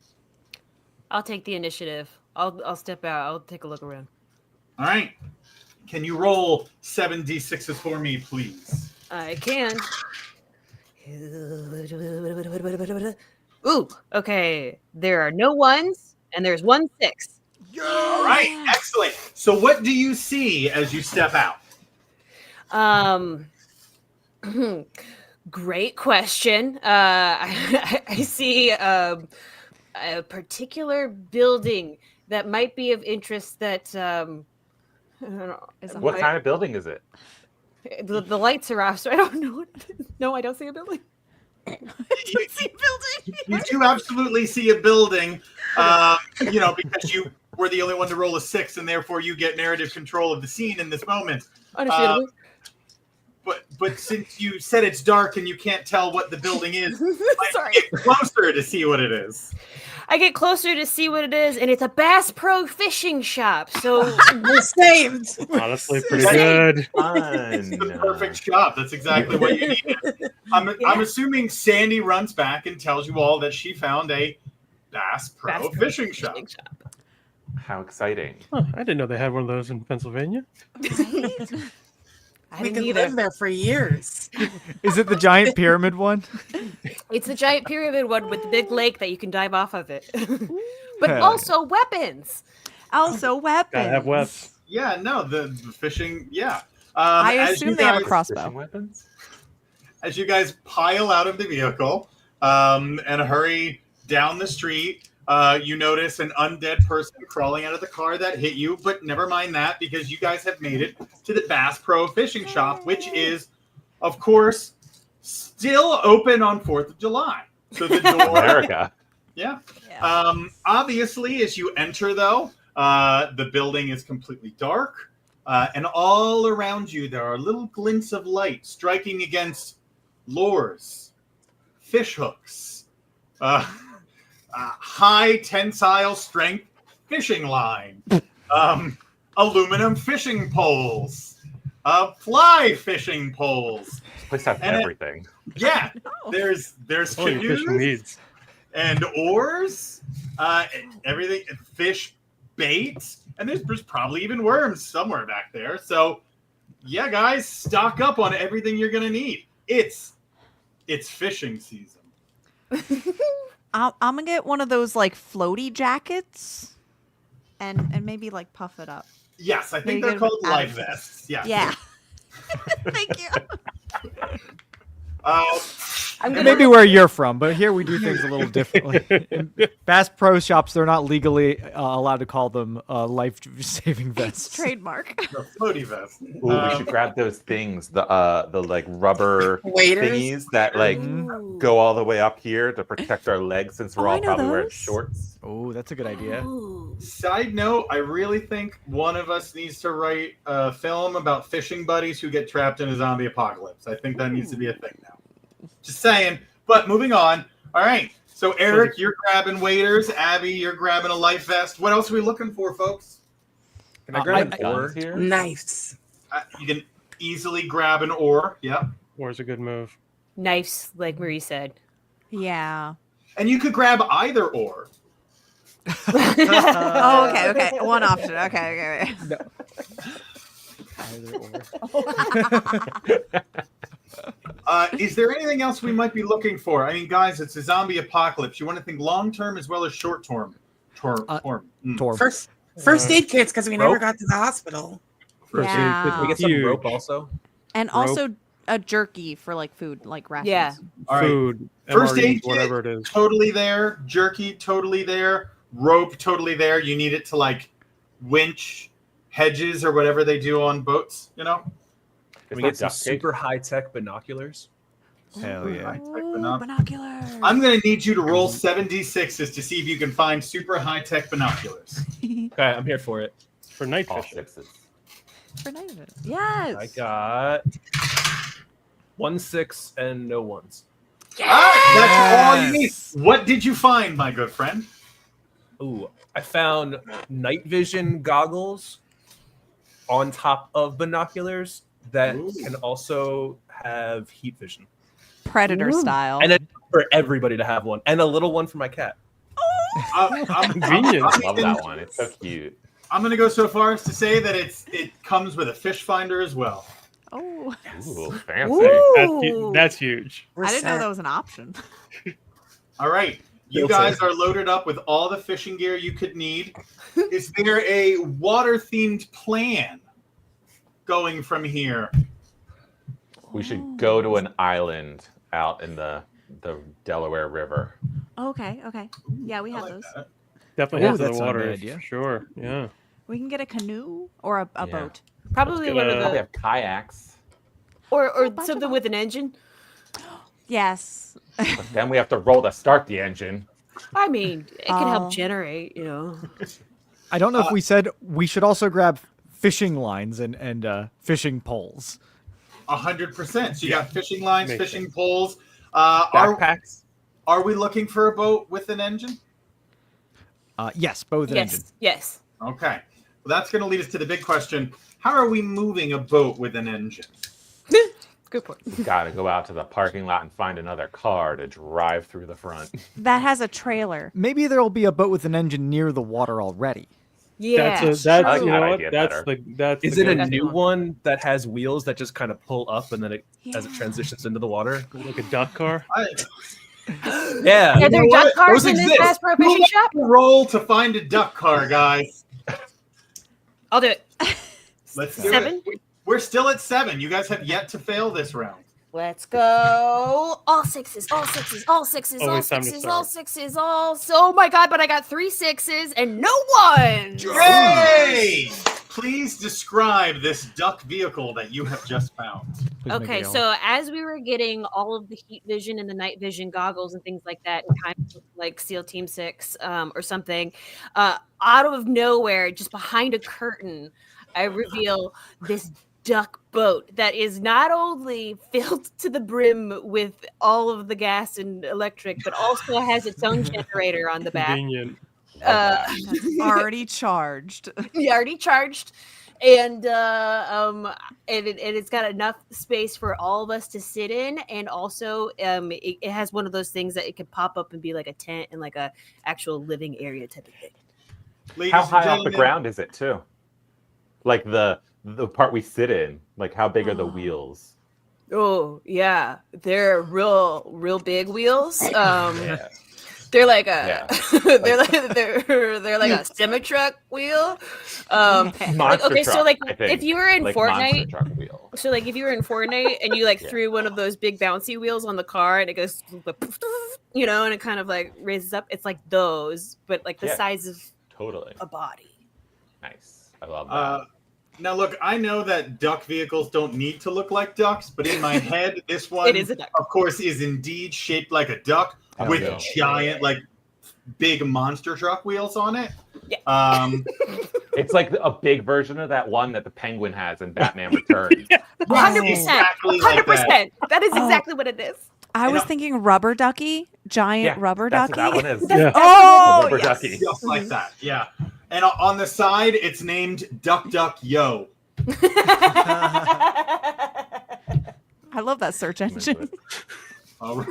I'll take the initiative. I'll step out. I'll take a look around. All right. Can you roll 7d6s for me, please? I can. Ooh, okay. There are no 1s, and there's 1 6. All right, excellent. So what do you see as you step out? Great question. I see a particular building that might be of interest that I don't know. What kind of building is it? The lights are off, so I don't know. No, I don't see a building. You do absolutely see a building, because you were the only one to roll a 6, and therefore you get narrative control of the scene in this moment. Understandably. But since you said it's dark and you can't tell what the building is, Sorry. get closer to see what it is. I get closer to see what it is, and it's a Bass Pro fishing shop. So We're saved. Honestly, pretty Same. good. Fun. The perfect shop. That's exactly what you needed. I'm assuming Sandy runs back and tells you all that she found a Bass Pro fishing shop. How exciting. Huh, I didn't know they had one of those in Pennsylvania. I We didn't could either. live there for years. Is it the giant pyramid one? It's the giant pyramid one with the big lake that you can dive off of it. But Hell also weapons. Also, weapons. Gotta have webs. Yeah, no, the fishing. Yeah. I as assume you they have a guys- crossbow. Fishing weapons? As you guys pile out of the vehicle and hurry down the street, you notice an undead person crawling out of the car that hit you, but never mind that because you guys have made it to the Bass Pro Fishing Shop, which is, of course, still open on 4th of July. So the door, America. yeah. Yeah. Obviously, as you enter, though, the building is completely dark, and all around you there are little glints of light striking against lures, fish hooks, high tensile strength fishing line, aluminum fishing poles, fly fishing poles. This place has And everything. Yeah, there's All your fishing canoes needs. and oars, everything, fish bait, and there's probably even worms somewhere back there. So, yeah, guys, stock up on everything you're gonna need. It's fishing season. I'm gonna get one of those like floaty jackets. and maybe like puff it up. Yes, I think Maybe they're get called out life of this. vests. Yes. Yeah. Thank you. I'm It gonna may be where you're from, but here we do things a little differently. In Bass Pro Shops, they're not legally allowed to call them life-saving It's vests. trademark. The floaty vest. Ooh, we should grab those things, the like rubber Waiters? thingies that like Ooh. go all the way up here to protect our legs since we're Oh, I all know probably wearing those. shorts. Oh, that's a good idea. Ooh. Side note, I really think one of us needs to write a film about fishing buddies who get trapped in a zombie apocalypse. I think that needs to be a thing now. Just saying. But moving on. All right. So Eric, you're grabbing waders. Abby, you're grabbing a life vest. What else are we looking for, folks? Can I grab an Guns oar? here? Nice. You can easily grab an oar. Yeah. War's a good move. Knives, like Marie said. Yeah. And you could grab either oar. Oh, okay. One option. Okay. Is there anything else we might be looking for? I mean, guys, it's a zombie apocalypse. You want to think long term as well as short term. Torb. First aid kits because we never Rope? got to the hospital. Yeah. Can we get some Huge. rope also? And also a jerky for like food, like rations. Yeah. All right. Food, First MREs, aid kit, whatever it is. totally there. Jerky, totally there. Rope, totally there. You need it to like winch hedges or whatever they do on boats, you know? Can Is we that get some duct tape? super high-tech binoculars? Hell yeah. Ooh, binoculars. I'm going to need you to roll 7d6s to see if you can find super high-tech binoculars. Okay, I'm here for it. For night All fishing. sixes. For night vision. Yes. I got 1 6 and no ones. All right, that's all you need. What did you find, my good friend? Ooh, I found night vision goggles on top of binoculars that Ooh. can also have heat vision. Predator Ooh. style. And then for everybody to have one. And a little one for my cat. Convenient. Love that one. It's so cute. I'm going to go so far as to say that it comes with a fish finder as well. Oh. Ooh, fancy. Ooh. That's huge. I didn't know that was an option. All right. You Filter. guys are loaded up with all the fishing gear you could need. Is there a water-themed plan going from here? We should go to an island out in the Delaware River. Okay. Yeah, we I have like those. that. Definitely Ooh, has the that's not a water. bad idea. For sure. Yeah. We can get a canoe or a Yeah. boat. Probably Let's one get of a- Probably the have kayaks. or a bunch of something them. with an engine. Yes. But then we have to roll to start the engine. I mean, it can Oh. help generate, you know. I don't know if we said we should also grab fishing lines and fishing poles. 100%. So you got fishing lines, Makes fishing poles. Are Backpacks. we looking for a boat with an engine? Yes, both with an engine. Yes. Okay. Well, that's going to lead us to the big question. How are we moving a boat with an engine? Good point. Got to go out to the parking lot and find another car to drive through the front. That has a trailer. Maybe there will be a boat with an engine near the water already. Yeah. That's I like you that know what? idea That's better. that's Is the it a good- new one that has wheels that just kind of pull up and then it as it Yeah. transitions into the water? like a duck car? Yeah. Are there You know duck what? cars Those in this exist. Bass Pro Fishing shop? Roll to find a duck car, guys. I'll do it. Let's do 7. it. We're still at 7. You guys have yet to fail this round. Let's go. All sixes, all sixes, all sixes, all Always time to sixes, all start. sixes, all. Oh my god, but I got 3 6s and no ones. Yay! Please describe this duck vehicle that you have just found. Please make Okay, it yellow. so as we were getting all of the heat vision and the night vision goggles and things like that, and kind of like SEAL Team 6 or something, out of nowhere, just behind a curtain, I reveal this duck boat that is not only filled to the brim with all of the gas and electric, but also has its own generator on the back. Convenient. That's already charged. Already charged. And it's got enough space for all of us to sit in, and also it has one of those things that it could pop up and be like a tent and like a actual living area type of thing. Ladies How and high off the gentlemen, ground is it too? Like the part we sit in. Like how big are the Oh. wheels? Oh yeah, they're real big wheels. Yeah. They're like Yeah. they're like a semi-truck wheel. Monster okay, truck, so like I think. if you were in Like monster Fortnite, truck wheel. so like if you were in Fortnite and you like Yeah. threw one of those big bouncy wheels on the car and it goes, you know, and it kind of like raises up. It's like those, but like the Yeah. size of Totally. a body. Nice. I love that. Now, look, I know that duck vehicles don't need to look like ducks, but in my head, this one, It is a duck. of course, is indeed shaped like a duck Oh, with yeah. giant, like, big monster truck wheels on it. Yeah. It's like a big version of that one that the Penguin has in Batman Returns. 100%. Exactly like that. 100%. That is exactly what it is. I was thinking rubber ducky, giant rubber That's ducky. what that one is. Yeah. Oh, Rubber yes. ducky. Just like that, yeah. And on the side, it's named Duck Duck Yo. I love that search engine. All right,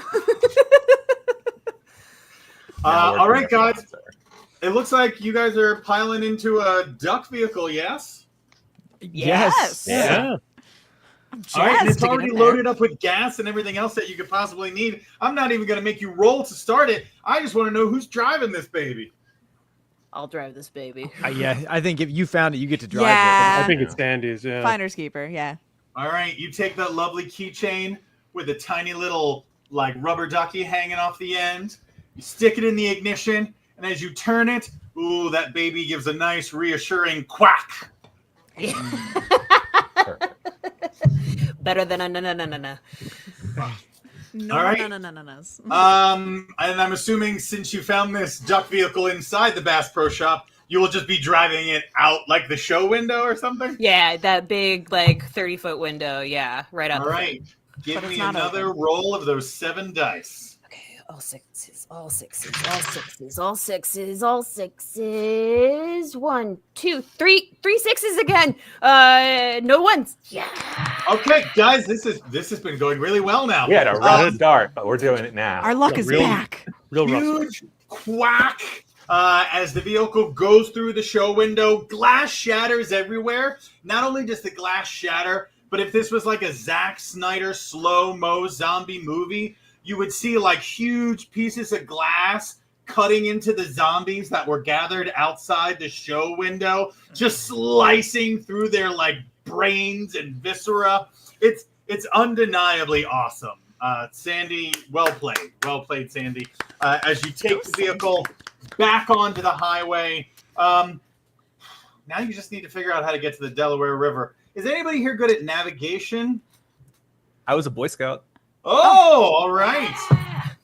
Now we're all right, doing guys. it. It looks like you guys are piling into a duck vehicle, yes? Yes. Yeah. I'm All right, and jazzed it's to get already in there. loaded up with gas and everything else that you could possibly need. I'm not even going to make you roll to start it. I just want to know who's driving this baby. I'll drive this baby. Yeah, I think if you found it, you get to drive Yeah. I think it's Sandy's. Yeah. Finders keeper, yeah. All right, you take that lovely keychain with a tiny little like rubber ducky hanging off the end. You stick it in the ignition, and as you turn it, ooh, that baby gives a nice reassuring quack. Better than a na. No, All right. no. And I'm assuming since you found this duck vehicle inside the Bass Pro Shop, you will just be driving it out like the show window or something? Yeah, that big like 30-foot window. Yeah, right out. All the right. Give But it's me not another open. roll of those 7 dice. front. Okay, all sixes, all sixes, all sixes, all sixes, all sixes. 1, 2, 3, 3 sixes again. No ones. Yeah. Okay, guys, this has been going really well now. We had a rough start, but we're doing it now. Our luck Yeah, is real- back. Real rough. Huge quack as the vehicle goes through the show window. Glass shatters everywhere. Not only does the glass shatter, but if this was like a Zack Snyder slow-mo zombie movie, you would see like huge pieces of glass cutting into the zombies that were gathered outside the show window, just slicing through their like brains and viscera. It's undeniably awesome. Sandy, well played, Sandy. As you take the vehicle back onto the highway, now you just need to figure out how to get to the Delaware River. Is anybody here good at navigation? I was a Boy Scout. Oh, all right.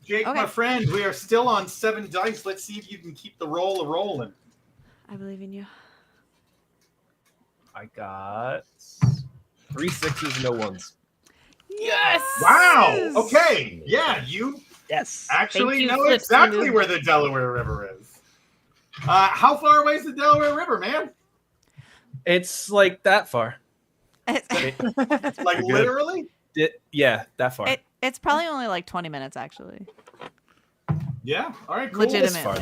Jake, Okay. my friend, we are still on 7 dice. Let's see if you can keep the roll rolling. I believe in you. I got 3 6s, no 1s. Yes. Wow. Okay. Yeah, you Yes. actually Thank you, know Flip exactly Sinu. where the Delaware River is. How far away is the Delaware River, man? It's like that far. Like Good. literally? Yeah, that far. It's probably only like 20 minutes, actually. Yeah. All right. Cool. Legitimately.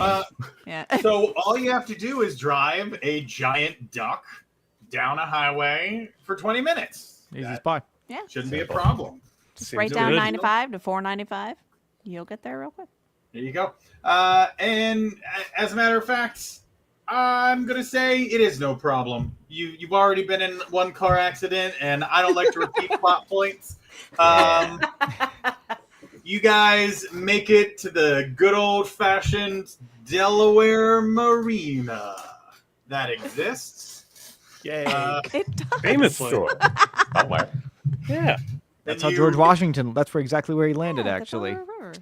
Yeah. So all you have to do is drive a giant duck down a highway for 20 minutes. Easy That spot. Yeah. shouldn't be a problem. Just Seems write down good. 95 to 495. You'll get there real quick. There you go. And as a matter of fact, I'm gonna say it is no problem. You've already been in one car accident, and I don't like to repeat plot points. You guys make it to the good old-fashioned Delaware Marina that exists. Yay. It does. Famously. Sure. Somewhere. Yeah. That's And how you- George Washington. That's where exactly where he landed, Yeah, the actually. Delaware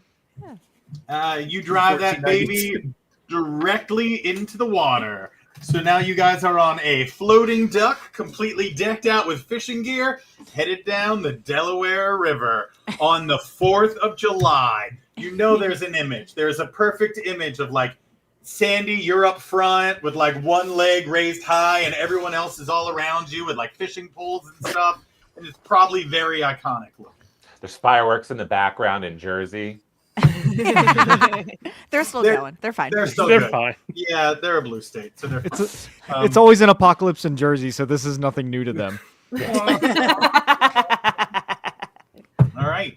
River. You drive that baby directly into the water. So now you guys are on a floating duck, completely decked out with fishing gear, headed down the Delaware River on the 4th of July. You know there's an image. There's a perfect image of like Sandy, you're up front with like one leg raised high and everyone else is all around you with like fishing poles and stuff. And it's probably very iconic looking. There's fireworks in the background in Jersey. They're still They're- going. They're fine. They're so They're good. fine. Yeah, they're a blue state, so they're It's fine. it's always an apocalypse in Jersey, so this is nothing new to them. All right.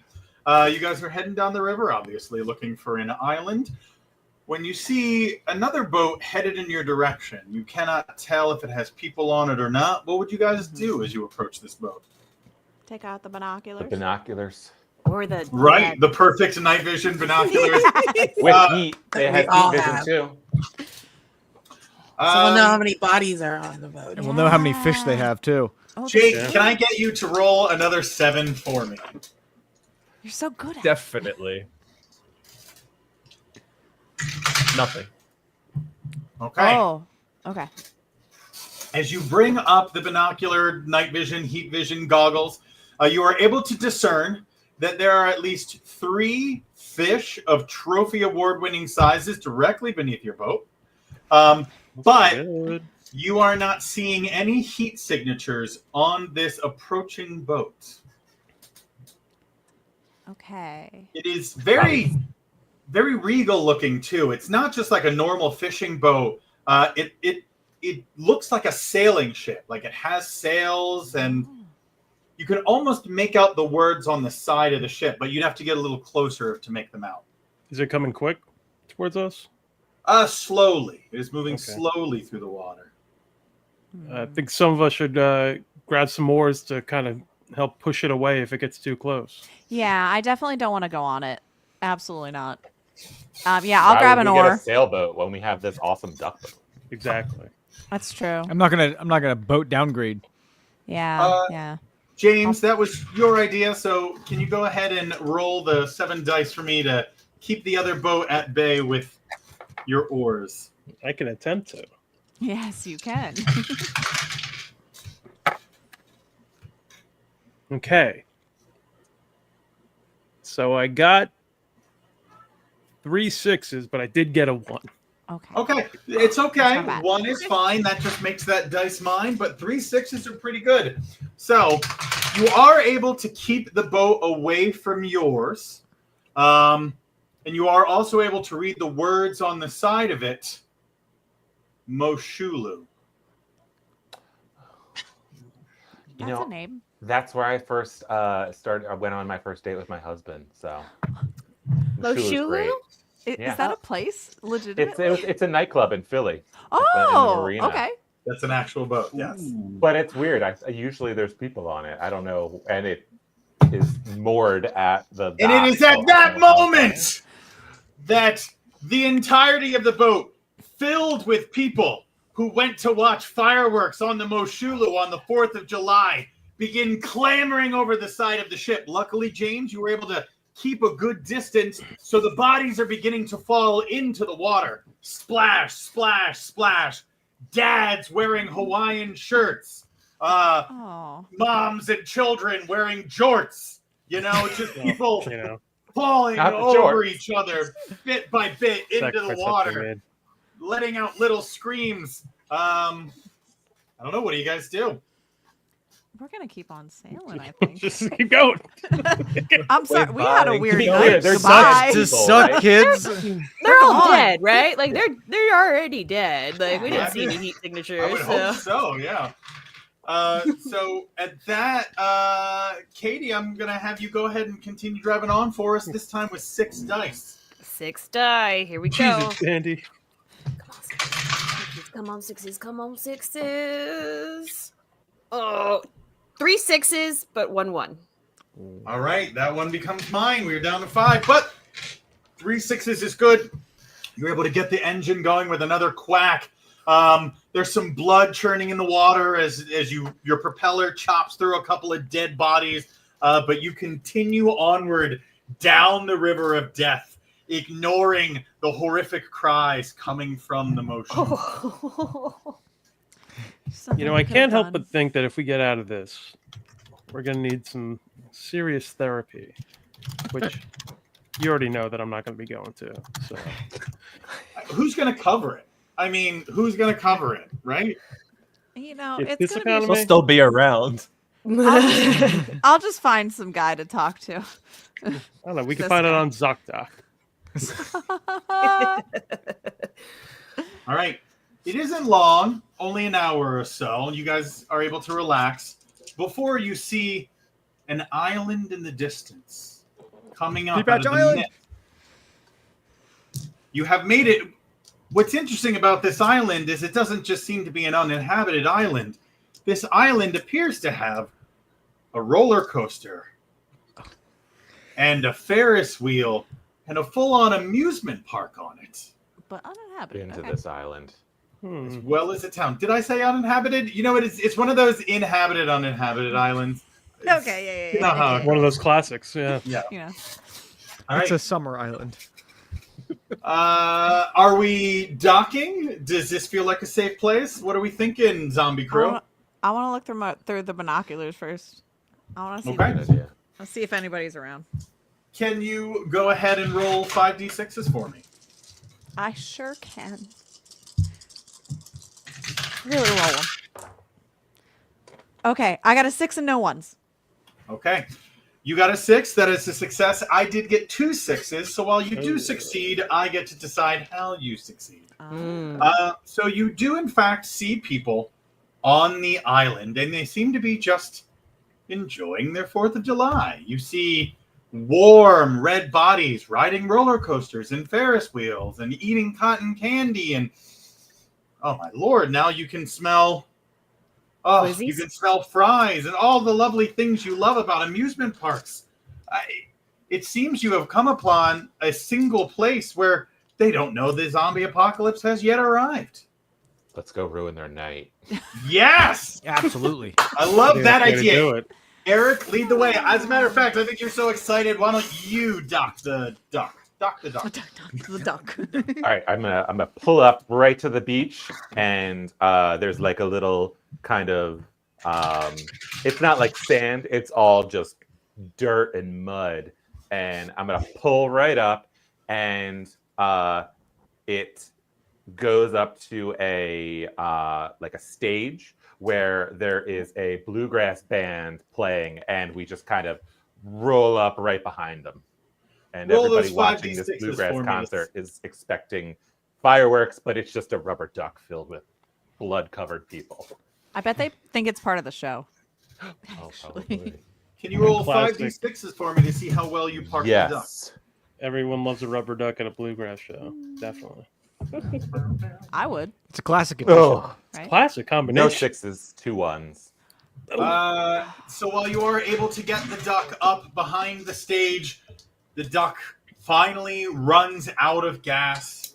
You guys are heading down the river, obviously, looking for an island. when you see another boat headed in your direction. You cannot tell if it has people on it or not. What would you guys do as you approach this boat? Take out the The binoculars. binoculars. Or the Right, the perfect night vision binoculars. With heat. They We have all heat vision have. too. So we'll know how many bodies are on the boat. And we'll know how many fish they have too. Oh, Jake, Yeah. can I get you to roll another 7 for me? you're so good at it. Definitely. Nothing. Okay. Oh, okay. As you bring up the binocular night vision, heat vision goggles, you are able to discern that there are at least 3 fish of trophy award-winning sizes directly beneath your boat. But Good. you are not seeing any heat signatures on this approaching boat. Okay. It is very, very regal looking too. It's not just like a normal fishing boat. It looks like a sailing ship. Like it has sails, and you can almost make out the words on the side of the ship, but you'd have to get a little closer to make them out. Is it coming quick towards us? Slowly. It is moving Okay. slowly through the water. I think some of us should grab some oars to kind of help push it away if it gets too close. Yeah, I definitely don't want to go on it. Absolutely not. Yeah, I'll Why grab would an we get a oar. sailboat when we have this awesome duck boat? Exactly. That's true. I'm not gonna boat downgrade. Yeah, yeah. James, that was your idea, so can you go ahead and roll the 7 dice for me to keep the other boat at bay with your oars? I can attempt to. Yes, you can. Okay. So I got 3 6s, but I did get a 1. Okay. Okay, it's okay. That's not bad. 1 is fine. That just makes that dice mine, but 3 6s are pretty good. So you are able to keep the boat away from yours. And you are also able to read the words on the side of it. Moshulu. You That's know, a name. that's where I first started. I went on my first date with my husband. So Moshulu's Moshulu? great. Is that a place? Legitimately? It's a nightclub in Philly. in the Oh, marina. okay. That's an actual boat, yes. But it's weird. Usually there's people on it. I don't know, and it is moored at the. And dock, it is so at I that don't know how moment that the entirety of the boat filled with people who went to watch fireworks on the Moshulu on the 4th of July begin clamoring over the side of the ship. Luckily, James, you were able to keep a good distance, so the bodies are beginning to fall into the water. Splash, splash, splash. Dads wearing Hawaiian shirts. Oh. Moms and children wearing jorts. You know, just people You know, falling Not the over jorts. each other bit by bit into the sacrifice has water, been made. letting out little screams. I don't know. What do you guys do? We're going to keep on sailing, I think. Just keep going. I'm sorry. We had a bye. weird To be night. clear, there's Goodbye. people, To suck, right? kids. They're all on. dead, right? Like they're already dead. Like we Yeah. didn't see any heat I signatures. would So. hope so. Yeah. So at that, Katie, I'm gonna have you go ahead and continue driving on for us. This time with 6 dice. 6 die. Here we go. Jesus, Andy. Come on, sixes. Come on, sixes. Oh, 3 6s, but 1 1. All right, that one becomes mine. We're down to 5, but 3 6s is good. You're able to get the engine going with another quack. There's some blood churning in the water as your propeller chops through a couple of dead bodies, but you continue onward down the river of death, ignoring the horrific cries coming from the motion. You know, I can't help but think that if we get out of this, we're going to need some serious therapy, which you already know that I'm not going to be going to. So Who's going to cover it? I mean, who's going to cover it, right? You know, If it's this gonna economy- be. We'll still be around. I'll just find some guy to talk to. I don't know. We can This find it guy. on ZocDoc. All right. It isn't long, only an hour or so. You guys are able to relax before you see an island in the distance coming up. Peep Patch out of the Island! mist. You have made it. What's interesting about this island is it doesn't just seem to be an uninhabited island. This island appears to have a roller coaster and a Ferris wheel and a full-on amusement park on it. But uninhabited. Into Okay. this island. As well as a town. Did I say uninhabited? You know, it's one of those inhabited, uninhabited islands. Okay, You know how- One of those classics. Yeah. Yeah. You know. All It's right. a summer island. Are we docking? Does this feel like a safe place? What are we thinking, Zombie Crew? I want to look through the binoculars first. I want to see. Okay. Good idea. Let's see if anybody's around. Can you go ahead and roll 5d6s for me? I sure can. Really roll them. Okay, I got a 6 and no 1s. Okay. You got a 6. That is a success. I did get 2 6s. So while you do succeed, I get to decide how you succeed. So you do, in fact, see people on the island, and they seem to be just enjoying their 4th of July. You see warm red bodies riding roller coasters and Ferris wheels and eating cotton candy. And, oh, my Lord, now you can smell... Oh, Quizzies? you can smell fries and all the lovely things you love about amusement parks. It seems you have come upon a single place where they don't know the zombie apocalypse has yet arrived. Let's go ruin their night. Yes! Absolutely. I love that Way to idea. do it. Eric, lead the way. As a matter of fact, I think you're so excited. Why don't you dock the duck? Dock the duck. The duck. All right, I'm gonna pull up right to the beach, and there's like a little kind of it's not like sand, it's all just dirt and mud, and I'm gonna pull right up, and it goes up to a like a stage where there is a bluegrass band playing, and we just kind of roll up right behind them. And Roll everybody those watching 5d6s this for bluegrass me. concert is expecting fireworks, but it's just a rubber duck filled with blood-covered people. I bet they think it's part of the show. Oh, probably. Can you roll Classic. 5d6s for me to see how well you park the duck? Yes. Everyone loves a rubber duck at a bluegrass show. Definitely. I would. It's a classic edition. Oh, Right? Classic no combination. 6s, 2 1s. So while you are able to get the duck up behind the stage, the duck finally runs out of gas.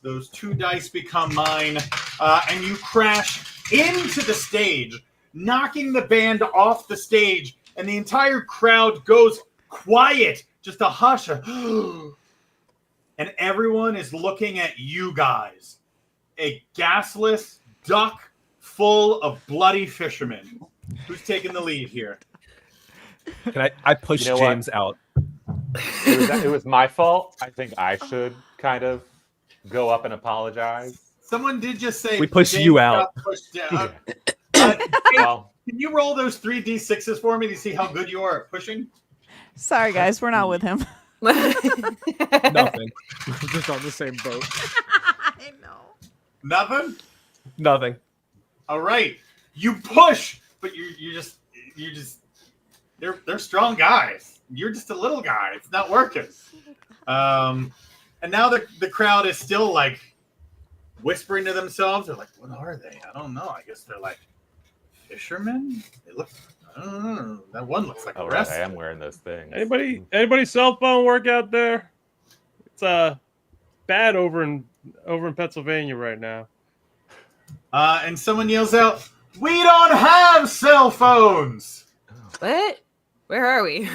Those 2 dice become mine, and you crash into the stage, knocking the band off the stage, and the entire crowd goes quiet, just a hush. And everyone is looking at you guys. A gasless duck full of bloody fishermen. Who's taking the lead here? Can I push You know what? James out? It was my fault. I think I should kind of go up and apologize. Someone did just say We pushed James you got out. pushed down. Well, Can you roll those 3d6s for me to see how good you are at pushing? Sorry, guys, we're not with him. Nothing. We're just on the same boat. I know. Nothing? Nothing. All right. You push, but they're strong guys. You're just a little guy. It's not working. And now the crowd is still like whispering to themselves. They're like, what are they? I don't know. I guess they're like fishermen. They look, I don't know. That one looks like oh, a right, I wrestler. am wearing those things. Anybody cell phone work out there? It's bad over in Pennsylvania right now. And someone yells out, "We don't have cell phones!" What? Where are we?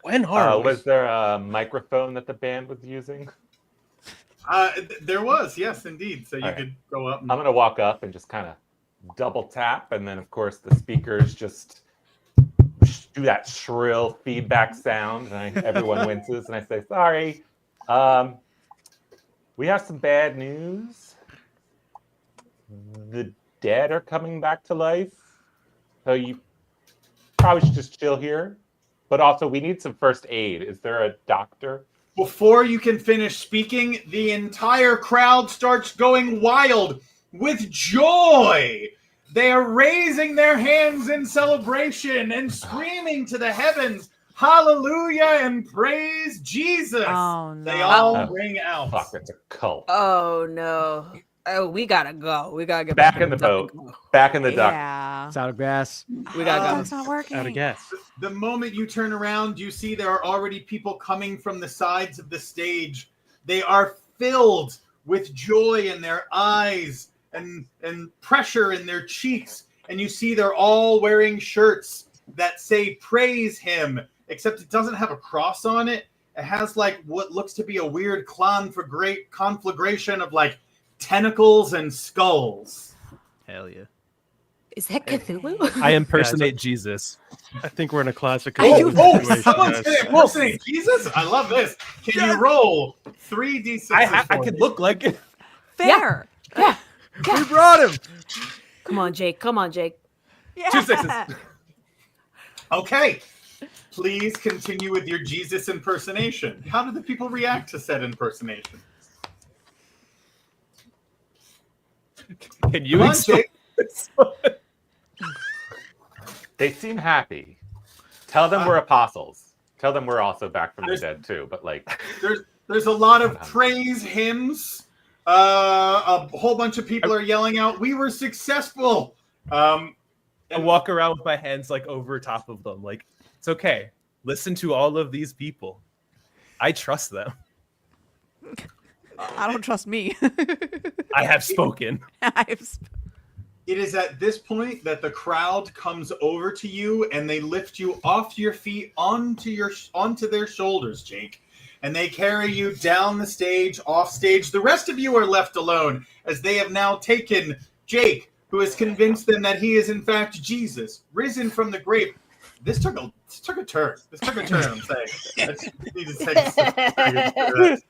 When are we? Was there a microphone that the band was using? There was, yes, indeed. So you All right. could go up. And, I'm gonna walk up and just kind of double tap, and then of course the speakers just do that shrill feedback sound, and everyone winces, and I say, "Sorry, we have some bad news. The dead are coming back to life, so you probably should just chill here. But also, we need some first aid. Is there a doctor?" Before you can finish speaking, the entire crowd starts going wild with joy. They are raising their hands in celebration and screaming to the heavens, hallelujah and praise Jesus. Oh, no. They all Oh. ring out. Fuck, it's a cult. Oh no. Oh, we gotta go. We gotta get Back in the duck boat. and go. Back in the duck. Yeah. It's out of gas. We gotta go. That's not working. Out of gas. The moment you turn around, you see there are already people coming from the sides of the stage. They are filled with joy in their eyes and pressure in their cheeks. And you see they're all wearing shirts that say praise him, except it doesn't have a cross on it. It has like what looks to be a weird conflagration of like tentacles and skulls. Hell yeah. Is that Cthulhu? I impersonate Jesus. I think we're in a classic. Oh, situation, someone's guys. going to impersonate Jesus? I love this. Can you roll 3d6? I could look like it. Fair. Yeah. We brought him. Come on, Jake. Come on, Jake. Yeah. 2 sixes. Okay. Please continue with your Jesus impersonation. How did the people react to said impersonation? Can you Come on, explain Jake. this? They seem happy. Tell them we're apostles. Tell them we're also back from the dead too. But like, There's a lot of praise hymns. A whole bunch of people are yelling out, "We were successful." I walk around with my hands like over top of them. Like, it's okay. Listen to all of these people. I trust them. I don't trust me. I have spoken. It is at this point that the crowd comes over to you and they lift you off your feet onto their shoulders, Jake. And they carry you down the stage, off stage. The rest of you are left alone as they have now taken Jake, who has convinced them that he is in fact Jesus, risen from the grave. This took a turn. I'm saying. I just need to take a second.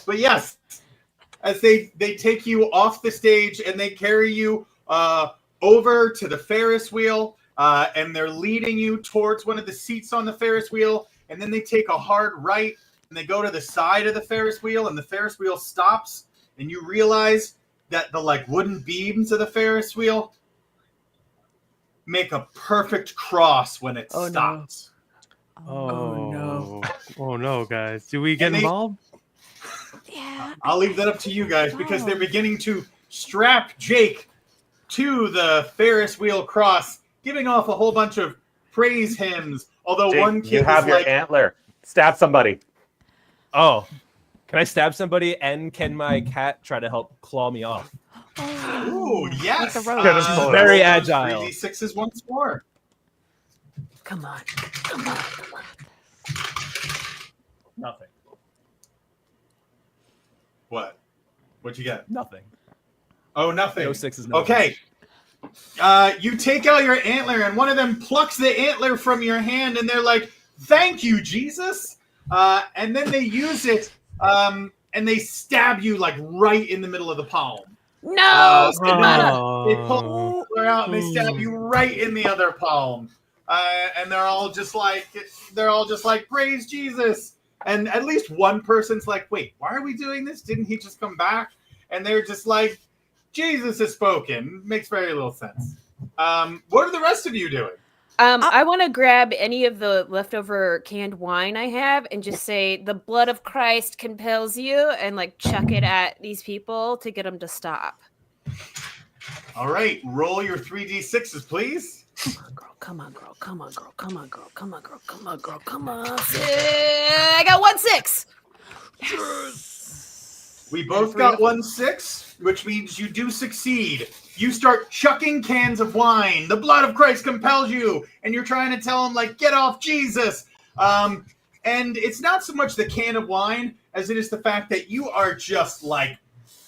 But yes, as they take you off the stage and they carry you over to the Ferris wheel, and they're leading you towards one of the seats on the Ferris wheel, and then they take a hard right and they go to the side of the Ferris wheel, and the Ferris wheel stops, and you realize that the like wooden beams of the Ferris wheel make a perfect cross when it stops. No. Oh no, guys. Do we get And they- involved? Yeah. I'll leave that up to you guys because they're beginning to strap Jake to the Ferris wheel cross, giving off a whole bunch of praise hymns. Although Jake, one kid you have is your like, antler. Stab somebody. Oh, can I stab somebody? And can my cat try to help claw me off? "Ooh, yes!" Like the road. Very roll agile. 3d6s once more. Come on. Nothing. What? What'd you get? Nothing. Oh, nothing. No sixes. No Okay. You take out your antler, and one of them plucks the antler from your hand, and they're like, "Thank you, Jesus." And then they use it, and they stab you like right in the middle of the palm. No, They pull the antler out and they stab you right in the other palm. And they're all just like, "Praise Jesus." And at least one person's like, "Wait, why are we doing this? Didn't he just come back?" And they're just like, "Jesus has spoken." Makes very little sense. What are the rest of you doing? I want to grab any of the leftover canned wine I have and just say, "The blood of Christ compels you," and like chuck it at these people to get them to stop. All right, roll your 3d6s, please. Come on, girl. Come on, girl. Come on, girl. Come on, girl. Come on, girl. Come on. I got 1 6. We both got 1 6, which means you do succeed. You start chucking cans of wine. The blood of Christ compels you. And you're trying to tell them, like, get off Jesus. And it's not so much the can of wine as it is the fact that you are just, like,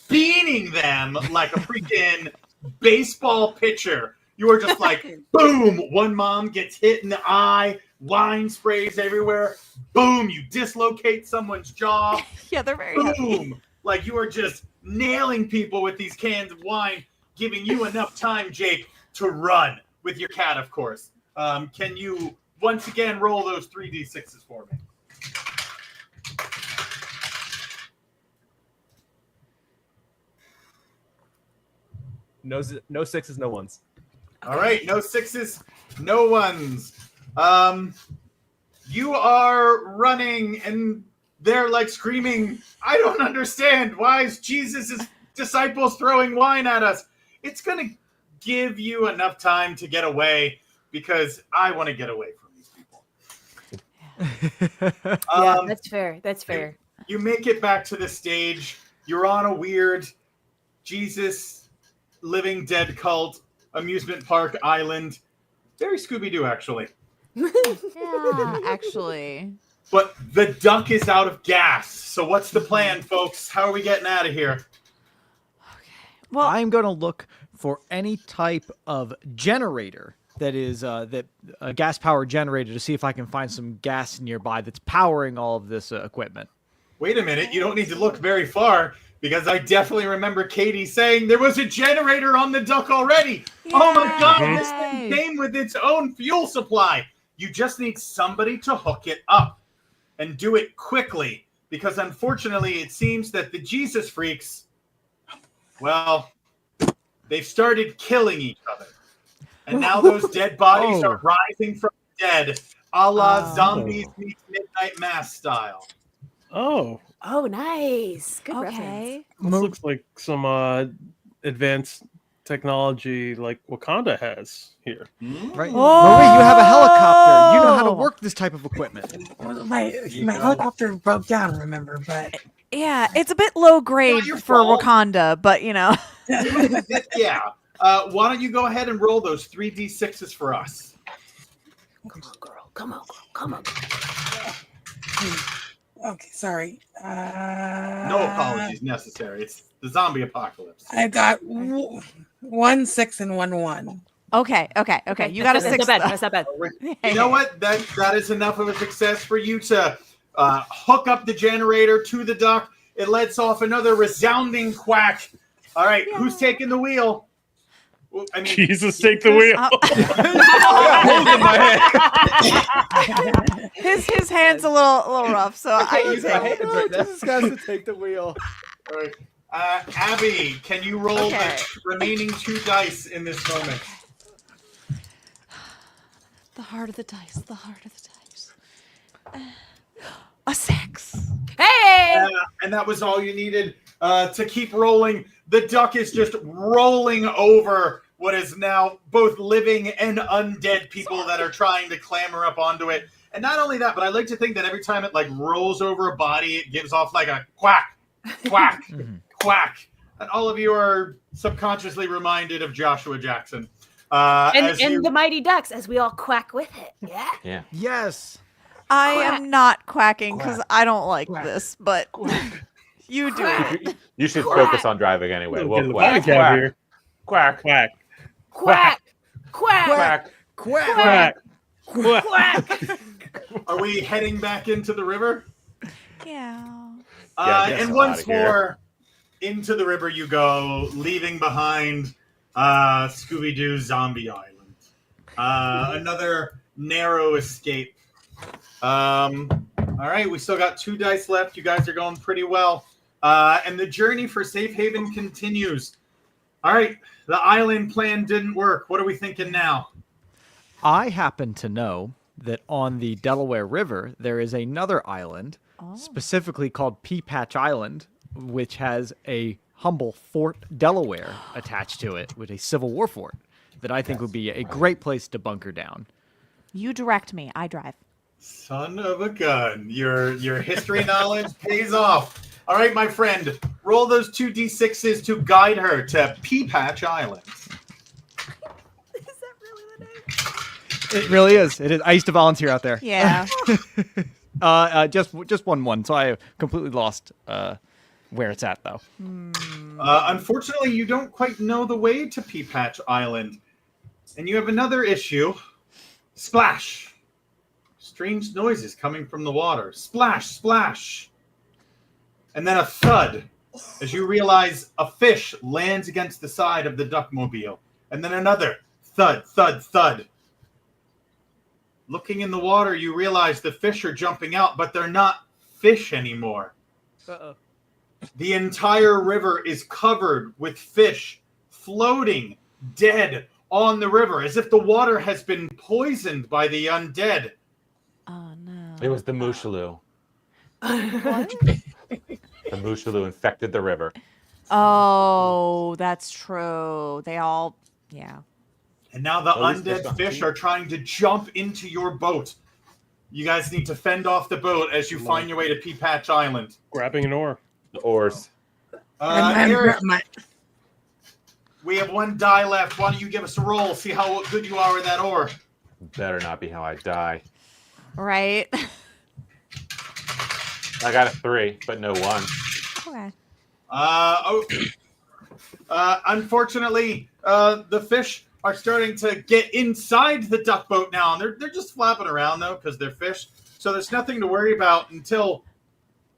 beating them like a freaking baseball pitcher. You are just like, boom, one mom gets hit in the eye, wine sprays everywhere. Boom, you dislocate someone's jaw. Yeah, they're very heavy. Boom. Like you are just nailing people with these cans of wine, giving you enough time, Jake, to run with your cat, of course. Can you once again roll those 3d6s for me? No sixes, no ones. All right, no 6s, no 1s. you are running and they're like screaming, I don't understand. Why is Jesus' disciples throwing wine at us? It's going to give you enough time to get away because I want to get away from these people. Yeah, that's fair. That's fair. You make it back to the stage. You're on a weird Jesus living dead cult amusement park island. Very Scooby-Doo, actually. Yeah, actually. But the duck is out of gas. So what's the plan, folks? How are we getting out of here? Well, I'm going to look for any type of generator that is a gas-powered generator to see if I can find some gas nearby that's powering all of this equipment. Wait a minute. You don't need to look very far because I definitely remember Katie saying there was a generator on the duck already. Oh my God, this thing came with its own fuel supply. You just need somebody to hook it up and do it quickly because unfortunately it seems that the Jesus freaks, well, they've started killing each other. And now those dead bodies are rising from the dead, a la zombies meets Midnight Mass style. Oh, nice. Good reference. okay. this looks like some advanced technology like Wakanda has here. Right? Marie, you have a helicopter. You know how to work this type of equipment. My helicopter broke down, remember? But Yeah, it's a bit low grade your for fault. Wakanda, but you know. Yeah. Why don't you go ahead and roll those 3d6s for us? Come on, girl. Come on, girl. Come on. okay, sorry. No apologies necessary. It's the zombie apocalypse. I got 1, 6, and 1, 1. Okay. You got a That's 6. not bad. That's not bad. You know what? That is enough of a success for you to hook up the generator to the duck. It lets off another resounding quack. All right, who's taking the wheel? Well, I mean, Jesus, take the wheel. His hand's a little rough, so I can use my take hands right now. This guy's to take the wheel. all right. Abby, can you roll the remaining 2 dice in this moment? the heart of the dice. The heart of the dice. A 6. Hey! And that was all you needed to keep rolling. The duck is just rolling over what is now both living and undead people that are trying to clamber up onto it. And not only that, but I like to think that every time it like rolls over a body, it gives off like a quack, quack, quack. And all of you are subconsciously reminded of Joshua Jackson. And the Mighty Ducks as we all quack with it. Yeah. Yeah. Yes. I am not quacking because I don't like Quack. this, but you do it. You should focus on driving anyway. Get We'll the quack. body cab here. Quack. Quack. Quack. Quack. Quack. Quack. Quack. Are we heading back into the river? Yeah. Yeah, get And us once outta here. more, into the river you go, leaving behind Scooby-Doo Zombie Island. Another narrow escape. All right, we still got 2 dice left. You guys are going pretty well. And the journey for Safe Haven continues. All right, the island plan didn't work. What are we thinking now? I happen to know that on the Delaware River, there is another island, specifically called Pea Patch Island, which has a humble Fort Delaware attached to it, with a Civil War fort that I think would be a great place to bunker down. You direct me. I drive. Son of a gun. Your history knowledge pays off. All right, my friend, roll those 2d6s to guide her to Pea Patch Island. It really is. It is. I used to volunteer out there. Yeah. Just 1-1, so I completely lost where it's at, though. Unfortunately, you don't quite know the way to Pea Patch Island. And you have another issue. Splash. Strange noises coming from the water. Splash, splash. And then a thud as you realize a fish lands against the side of the duckmobile. And then another thud, thud, thud. Looking in the water, you realize the fish are jumping out, but they're not fish anymore. Uh-oh. The entire river is covered with fish floating dead on the river, as if the water has been poisoned by the undead. Oh no. It was the Mushaloo. What? The Mushaloo infected the river. Oh, that's true. They all, yeah. And now the Well, at least undead fish fish don't are trying to jump into your boat. You guys need to fend off the boat as you find your way to Pea Patch Island. Grabbing an oar. The oars. Eric, we have 1 die left. Why don't you give us a roll? See how good you are with that oar. Better not be how I die. Right. I got a 3, but no 1. Okay. Unfortunately, the fish are starting to get inside the duck boat now. And they're just flapping around, though, because they're fish. So there's nothing to worry about until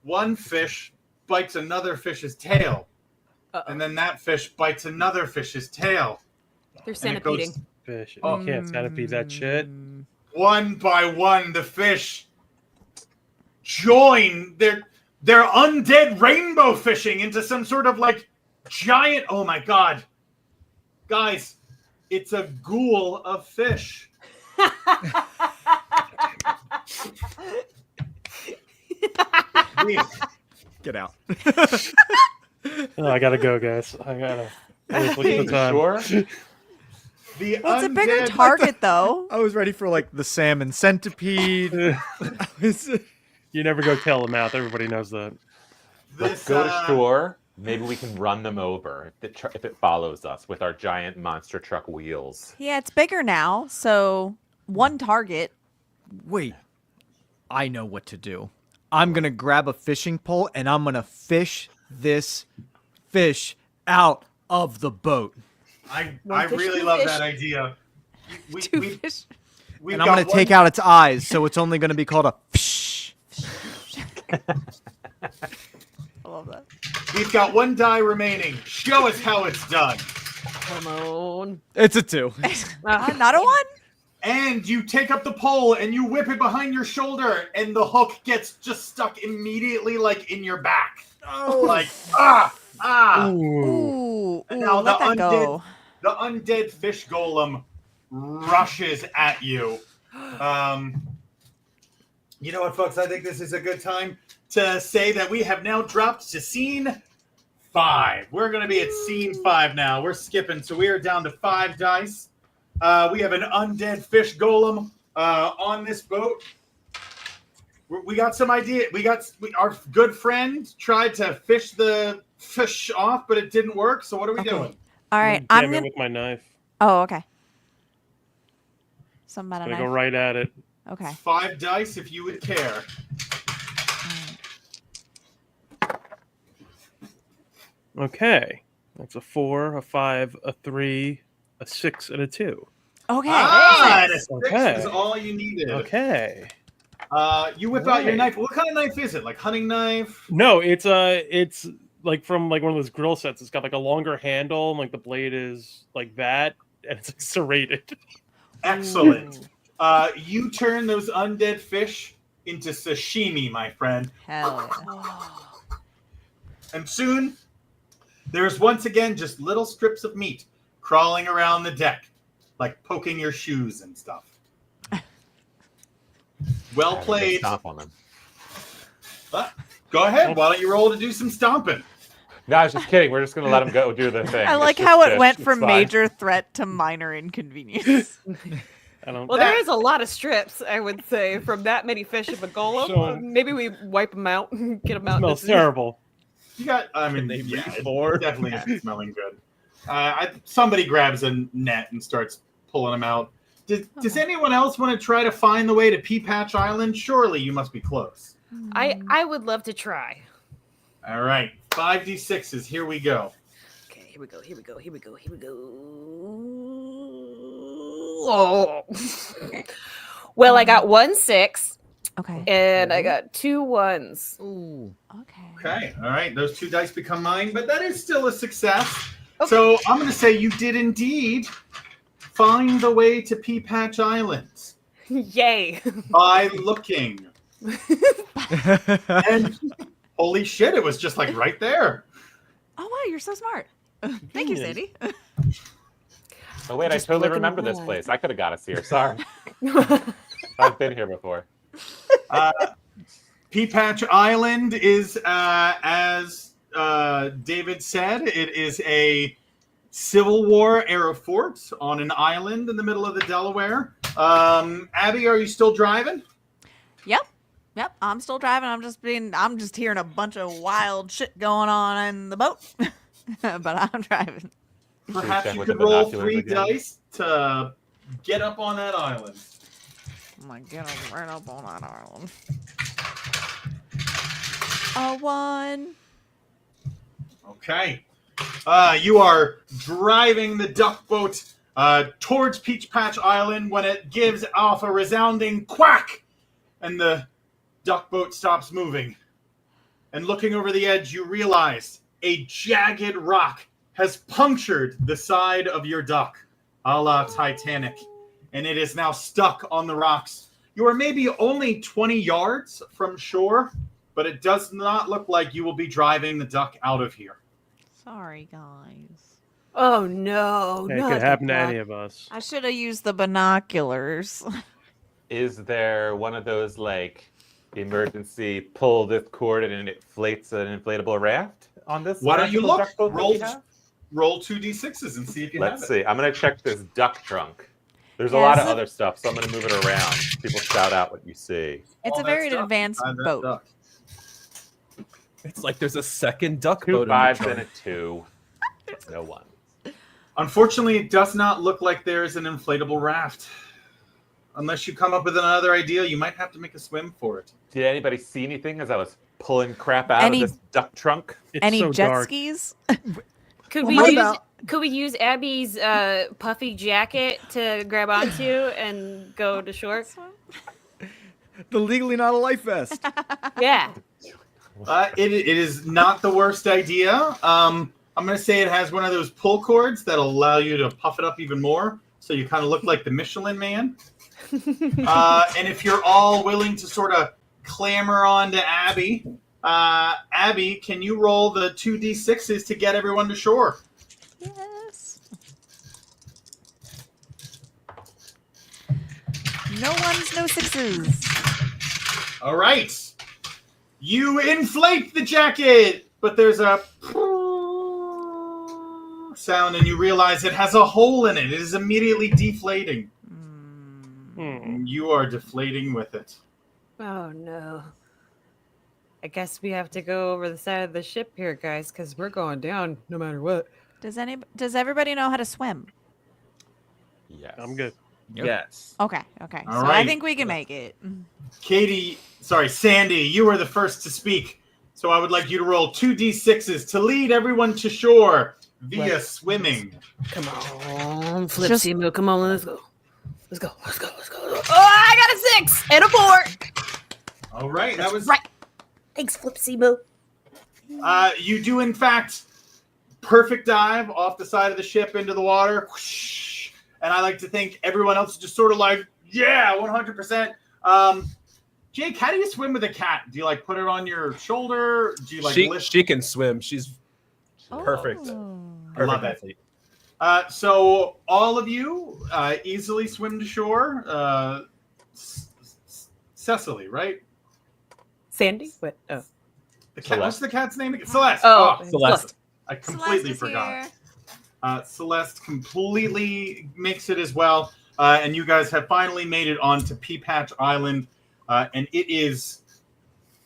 one fish bites another fish's tail. And then that fish bites another fish's tail. They're And it goes- centipeding. Fish. You can't centipede that shit. One by one, the fish join. They're undead rainbow fishing into some sort of like giant. Oh my god, guys, it's a ghoul of fish. Get out. Oh, I gotta go, guys. I gotta. Look at the time. Sure? The Well, it's a bigger undead- target, though. I was ready for like the salmon centipede. You never go tail them out. Everybody knows that. Let's This, go to shore. Maybe we can run them over if it follows us with our giant monster truck wheels. Yeah, it's bigger now, so 1 target. Wait, I know what to do. I'm gonna grab a fishing pole and I'm gonna fish this fish out of the boat. I One fish, really two love fish. that idea. We, 2 we, fish. we've And I'm got gonna take out its eyes, so it's only gonna be called a fish. I love that. We've got 1 die remaining. Show us how it's done. Come on. It's a 2. Not a 1? And you take up the pole and you whip it behind your shoulder, and the hook gets just stuck immediately, like in your back. Oh, Like Ooh. Ooh, And now let the that go. undead fish golem rushes at you. You know what, folks? I think this is a good time to say that we have now dropped to scene 5. We're going to be at scene 5 now. We're skipping, so we are down to 5 dice. We have an undead fish golem on this boat. We got some idea. Our good friend tried to fish the fish off, but it didn't work. So what are we doing? All right, I'm I'm gonna. with my knife. Oh, okay. Something about a Gonna knife. go right at it. Okay. 5 dice, if you would care. Okay. That's a 4, a 5, a 3, a 6, and a 2. Okay. And a 6 Okay. is all you needed. Okay. You whip out your Right. knife. What kind of knife is it? Like hunting knife? No, it's like from like one of those grill sets. It's got like a longer handle, and like the blade is like that, and it's like serrated. Excellent. You turn those undead fish into sashimi, my friend. Hell yeah. And soon, there's once again just little strips of meat crawling around the deck, like poking your shoes and stuff. Well played. Stomp on them. Go ahead. Why don't you roll to do some stomping? No, I was just kidding. We're just gonna let them go do their thing. I It's like just how it fish. went It's from fine. major threat to minor inconvenience. I don't. Well, there is a lot of strips, I would say, from that many fish of a golem. So- Maybe we wipe them out and get them out. smells This is- terrible. You got. I mean, they yeah, breathe it more? definitely isn't smelling good. Somebody grabs a net and starts pulling them out. Does anyone else want to try to find the way to Pea Patch Island? Surely you must be close. I would love to try. All right, 5d6s. Here we go. Okay, here we go. Oh. Well, I got 1 6 Okay. and I got 2 1s. Ooh. Okay. Okay, all right. Those 2 dice become mine, but that is still a success. Okay. So I'm going to say you did indeed find the way to Pea Patch Island Yay. by looking. And holy shit, it was just like right there. Oh wow, you're so smart. Thank you, Genius. Sandy. Oh wait, I Just totally looking remember this around. place. I could have got us here. Sorry. I've been here before. Peapatch Island is, as David said, it is a Civil War era fort on an island in the middle of the Delaware. Abby, are you still driving? Yep, I'm still driving. I'm just hearing a bunch of wild shit going on in the boat. But I'm driving. Perhaps check you with could the roll binoculars 3 again? dice to get up on that island. I'm gonna get right up on that island. A 1. Okay. You are driving the duck boat towards Peach Patch Island when it gives off a resounding quack, and the duck boat stops moving. And looking over the edge, you realize a jagged rock has punctured the side of your duck, a la Titanic, and it is now stuck on the rocks. You are maybe only 20 yards from shore, but it does not look like you will be driving the duck out of here. Sorry, guys. Oh no! It not could the happen to duck. any of us. I should have used the binoculars. Is there one of those like emergency pull this cord and it inflates an inflatable raft on this? Why don't you magical look? duck boat that we have? Roll 2d6s and see if you have Let's it. see. I'm gonna check this duck trunk. There's a Yeah, lot of so- other stuff, so I'm gonna move it around. People shout out what you see. It's All a that very stuff advanced inside that boat. duck. It's like there's a second duck 2 boat in the 5s trunk. and a 2. No 1. Unfortunately, it does not look like there is an inflatable raft. Unless you come up with another idea, you might have to make a swim for it. Did anybody see anything as I was pulling crap out Any- of this duck trunk? It's Any so jet dark. skis? Could Well, we what use about- could we use Abby's puffy jacket to grab onto and go to shore? The legally not a life vest. Yeah. It is not the worst idea. I'm going to say it has one of those pull cords that'll allow you to puff it up even more, so you kind of look like the Michelin Man. And if you're all willing to sort of clamor on to Abby, Abby, can you roll the 2d6s to get everyone to shore? Yes. No 1s, no 6s. All right. You inflate the jacket, but there's a sound, and you realize it has a hole in it. It is immediately deflating. You are deflating with it. Oh no. I guess we have to go over the side of the ship here, guys, because we're going down no matter what. Does everybody know how to swim? Yes. I'm good. Yes. Okay. All So I right. think we can make it. Sandy, you were the first to speak. So I would like you to roll 2d6s to lead everyone to shore via swimming. Come on, Just- Flipsy, come on, let's go. Let's go. Oh, I got a 6 and a 4. All right, that was Right. Thanks, Flipsy Moo. You do in fact perfect dive off the side of the ship into the water. Whoosh. And I like to think everyone else is just sort of like, yeah, 100%. Jake, how do you swim with a cat? Do you like put it on your shoulder? Do you like lift? She can swim. She's perfect. Oh. I love Perfect it. athlete. So all of you easily swim to shore. Cecily, right? Sandy? What? Oh. The cat. What's the cat's name? Celeste. Oh, Celeste. I completely Celeste is forgot. here. Celeste completely makes it as well. And you guys have finally made it onto Peapatch Island. And it is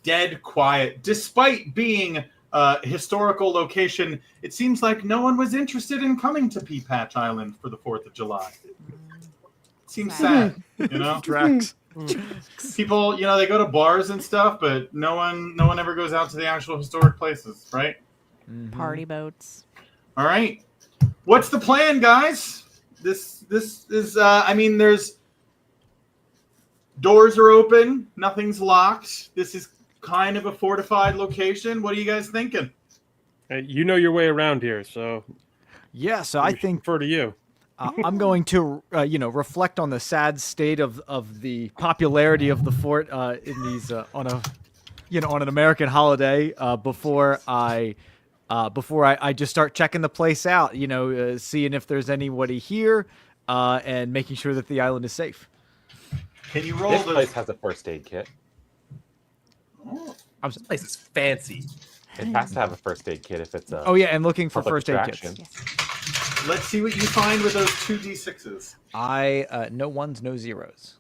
dead quiet. Despite being a historical location, it seems like no one was interested in coming to Peapatch Island for the 4th of July. Seems sad, you know? Drax. People, they go to bars and stuff, but no one ever goes out to the actual historic places, right? Party boats. All right. What's the plan, guys? This is there's doors are open, nothing's locked. This is kind of a fortified location. What are you guys thinking? You know your way around here, so Yeah, so I we should think defer to you. I'm going to, reflect on the sad state of the popularity of the fort in these on an American holiday before I just start checking the place out. Seeing if there's anybody here and making sure that the island is safe. Can you roll This those? place has a first aid kit. This place is fancy. It has to have a first aid kit if it's a. Oh yeah, and looking for public first aid attraction. kits. Let's see what you find with those 2d6s. No ones, no zeros.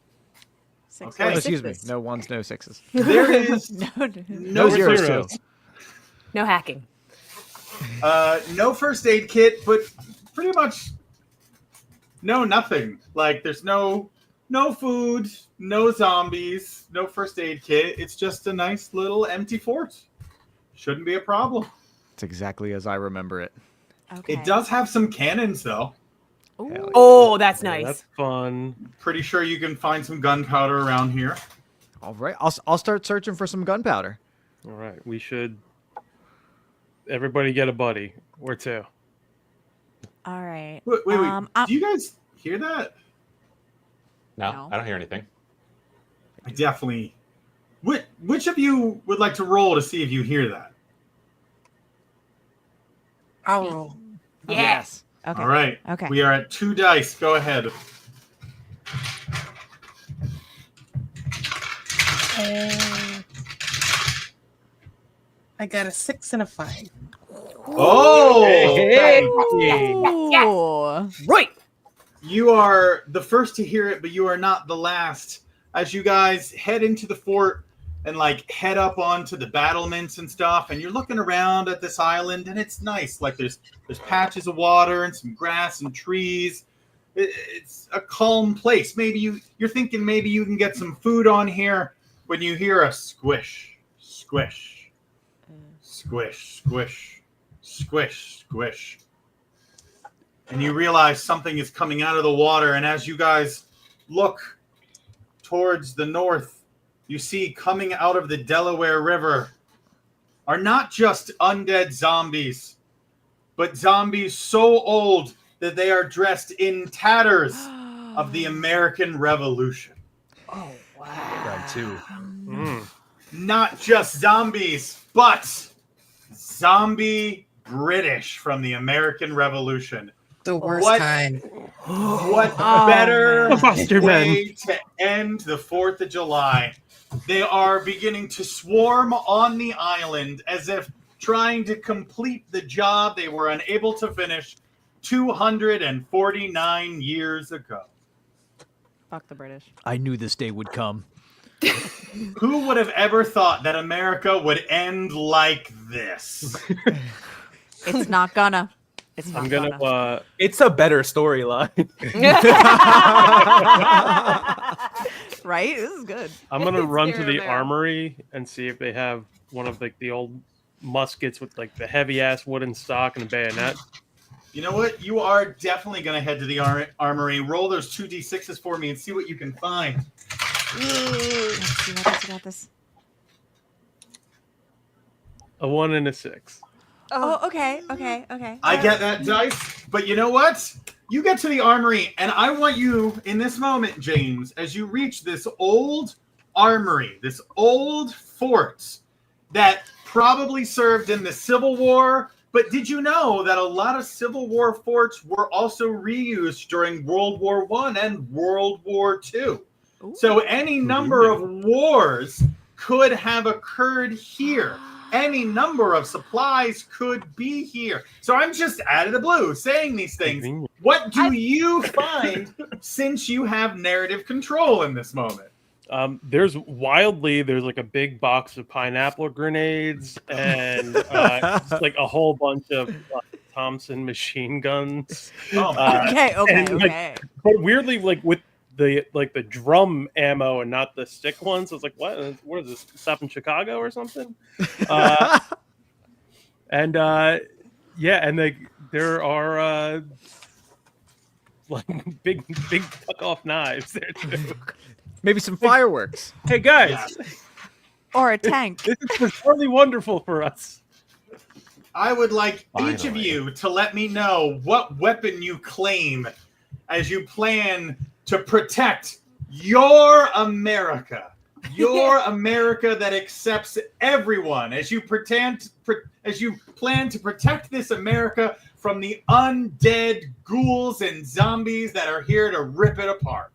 Okay. Oh, Hey, excuse me, no ones, no sixes. There is No zeros zeros. too. No hacking. no first aid kit, but pretty much nothing. Like there's no food, no zombies, no first aid kit. It's just a nice little empty fort. Shouldn't be a problem. It's exactly as I remember it. Okay. It does have some cannons though. Ooh. Oh, that's Yeah, nice. that's fun. Pretty sure you can find some gunpowder around here. All right, I'll start searching for some gunpowder. All right, we should. Everybody get a buddy or two. All right. Wait. I'm- Do you guys hear that? No, No. I don't hear anything. I definitely. Which of you would like to roll to see if you hear that? I'll roll. Yes. Okay. All right. Okay. We are at 2 dice. Go ahead. And I got a 6 and a 5. Oh! Ooh. Right. You are the first to hear it, but you are not the last. As you guys head into the fort and like head up onto the battlements and stuff, and you're looking around at this island, and it's nice. Like there's patches of water and some grass and trees. It's a calm place. Maybe you're thinking maybe you can get some food on here when you hear a squish, squish, squish, squish, squish, squish. And you realize something is coming out of the water. And as you guys look towards the north, you see coming out of the Delaware River are not just undead zombies, but zombies so old that they are dressed in tatters of the American Revolution. Oh wow. Round 2. Mm. Not just zombies, but zombie British from the American Revolution. The worst What? kind. What Oh, better man. Buster way to end the 4th of July? They are beginning to swarm on the island as if trying to complete the job they were unable to finish 249 years ago. Fuck the British. I knew this day would come. Who would have ever thought that America would end like this? It's not gonna. It's not I'm gonna. It's a better storyline. Right? This is good. I'm gonna run to the There. armory and see if they have one of like the old muskets with like the heavy ass wooden stock and a bayonet. You know what? You are definitely going to head to the armory. Roll those 2d6s for me and see what you can find. Let's see what else got this. A 1 and a 6. Oh, okay. I get that dice, but you know what? You get to the armory, and I want you, in this moment, James, as you reach this old armory, this old fort that probably served in the Civil War, but did you know that a lot of Civil War forts were also reused during World War I and World War II? So any number of wars could have occurred here. Any number of supplies could be here. So I'm just out of the blue saying these things. What do you find since you have narrative control in this moment? There's like a big box of pineapple grenades and just like a whole bunch of Thompson machine guns. Oh my Okay. and, like, but weirdly, like with the drum ammo and not the stick ones. I was like, what is this? Stop in Chicago or something? And there are like big tuck off knives there too. Maybe some fireworks. Hey guys, Or a tank. this is totally wonderful for us. I would like each of Finally. you to let me know what weapon you claim as you plan to protect your America. Your America that accepts everyone as you plan to protect this America from the undead ghouls and zombies that are here to rip it apart.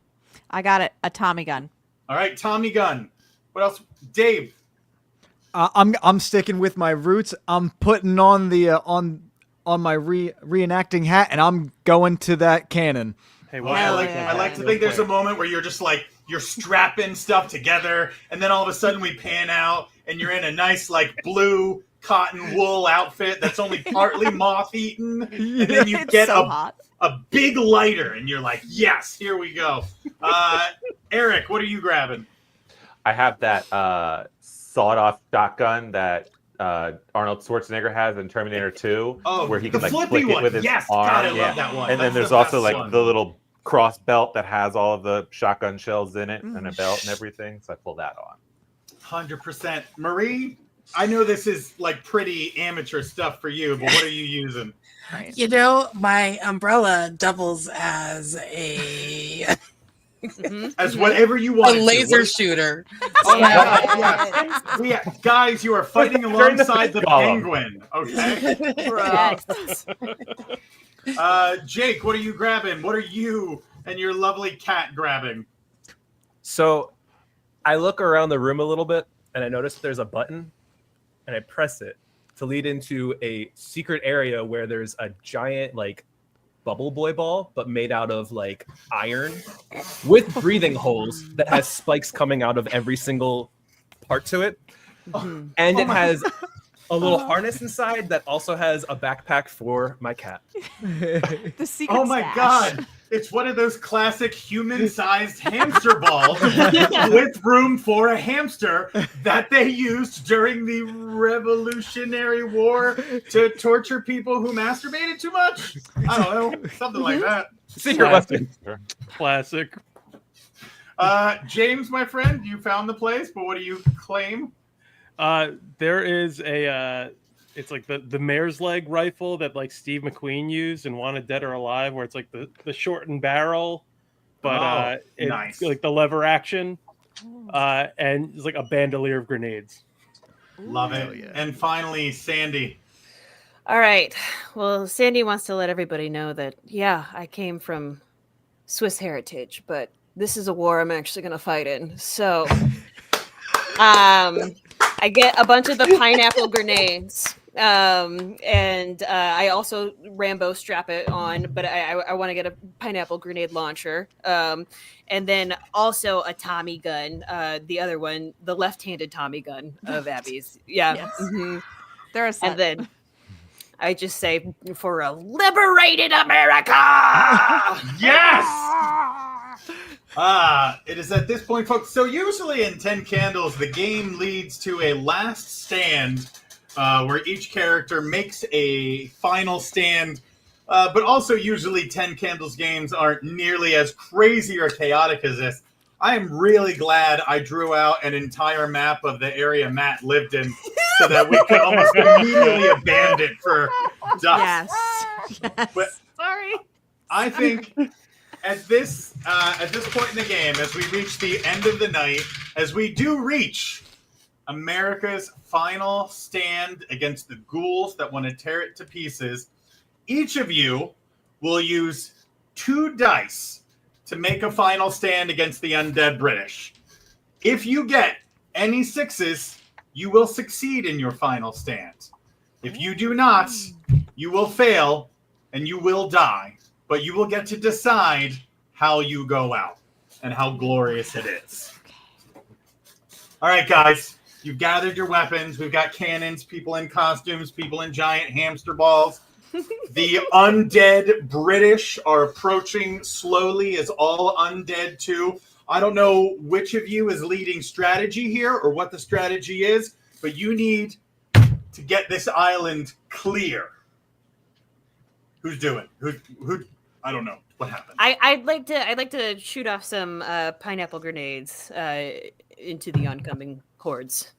I got it. A Tommy gun. All right, Tommy gun. What else? Dave. I'm sticking with my roots. I'm putting on the on my reenacting hat, and I'm going to that cannon. Hey, Well, watch out, I like to think there's a moment where you're just like you're strapping stuff together, and then all of a sudden we pan out, and you're in a nice like blue cotton wool outfit that's only partly moth eaten, and then you It's get so hot. a big lighter, and you're like, yes, here we go. Eric, what are you grabbing? I have that sawed-off shotgun that Arnold Schwarzenegger has in Terminator 2, where he can like flippy flick it one. with his Yes, arm. God, I love that one. And then That's there's the also best like one. the little cross belt that has all of the shotgun shells in it and a belt and everything. So I pull that on. 100%. Marie, I know this is like pretty amateur stuff for you, but what are you using? You know, my umbrella doubles as a As whatever you want. laser shooter. Oh my God, yes. Guys, you are fighting alongside the penguin, okay? Yes. Jake, what are you grabbing? What are you and your lovely cat grabbing? So I look around the room a little bit and I notice there's a button and I press it to lead into a secret area where there's a giant like bubble boy ball, but made out of like iron with breathing holes that has spikes coming out of every single part to it. And it has a little harness inside that also has a backpack for my cat. The secret Oh my stash. God. It's one of those classic human-sized hamster balls with room for a hamster that they used during the Revolutionary War to torture people who masturbated too much. I don't know, something like that. Secret weapon. Classic. James, my friend, you found the place, but what do you claim? There is a it's like the mare's leg rifle that like Steve McQueen used in Wanted Dead or Alive, where it's like the shortened barrel, but it's nice. like the lever action, and it's like a bandolier of grenades. Love it. yeah. And finally, Sandy. All right. Well, Sandy wants to let everybody know that, yeah, I came from Swiss heritage, but this is a war I'm actually going to fight in. So I get a bunch of the pineapple grenades. And I also Rambo strap it on, but I want to get a pineapple grenade launcher. And then also a Tommy gun. The other one, the left-handed Tommy gun of Abby's. Yeah. Yes. Mhm. They're a set. And then I just say, for a liberated America. Yes! It is at this point, folks. So usually in 10 Candles, the game leads to a last stand where each character makes a final stand. But also usually 10 Candles games aren't nearly as crazy or chaotic as this. I am really glad I drew out an entire map of the area Matt lived in so that we could almost immediately abandon it for dust. Yes. But Sorry. I think at this point in the game, as we reach the end of the night, as we do reach America's final stand against the ghouls that want to tear it to pieces, each of you will use 2 dice to make a final stand against the undead British. If you get any 6s, you will succeed in your final stand. If you do not, you will fail and you will die. But you will get to decide how you go out and how glorious it is. All right, guys. You've gathered your weapons. We've got cannons, people in costumes, people in giant hamster balls. The undead British are approaching slowly as all undead too. I don't know which of you is leading strategy here or what the strategy is, but you need to get this island clear. Who's doing? Who? I don't know what happened. I'd like to shoot off some pineapple grenades into the oncoming hordes.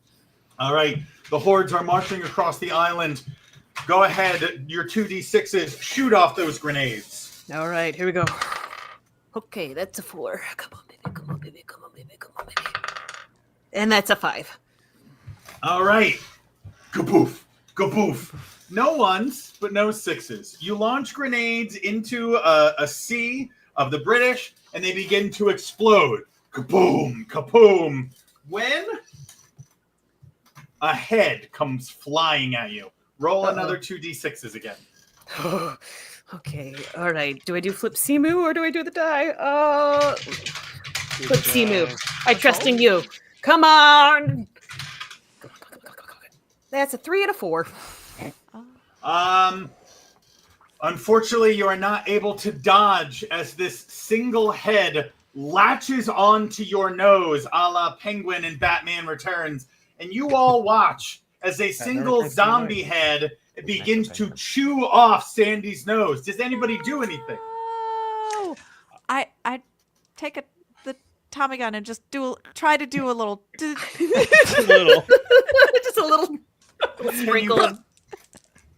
All right, the hordes are marching across the island. Go ahead, your 2d6s, shoot off those grenades. All right, here we go. Okay, that's a 4. Come on, baby. Come on, baby. Come on, baby. Come on, baby. And that's a 5. All right, kaboof, kaboof. No 1s, but no 6s. You launch grenades into a sea of the British, and they begin to explode. Kaboom, kaboom. When a head comes flying at you. Roll another 2d6s again. Okay, all right. Do I do flip Simu or do I do the die? Flip Simu. I trust in you. Come on. Go. That's a 3 and a 4. Unfortunately, you are not able to dodge as this single head latches onto your nose, a la Penguin in Batman Returns, and you all watch as a single zombie head begins to chew off Sandy's nose. Does anybody do anything? Oh, I take the Tommy gun and just try to do a little. A little. Just a little sprinkle of.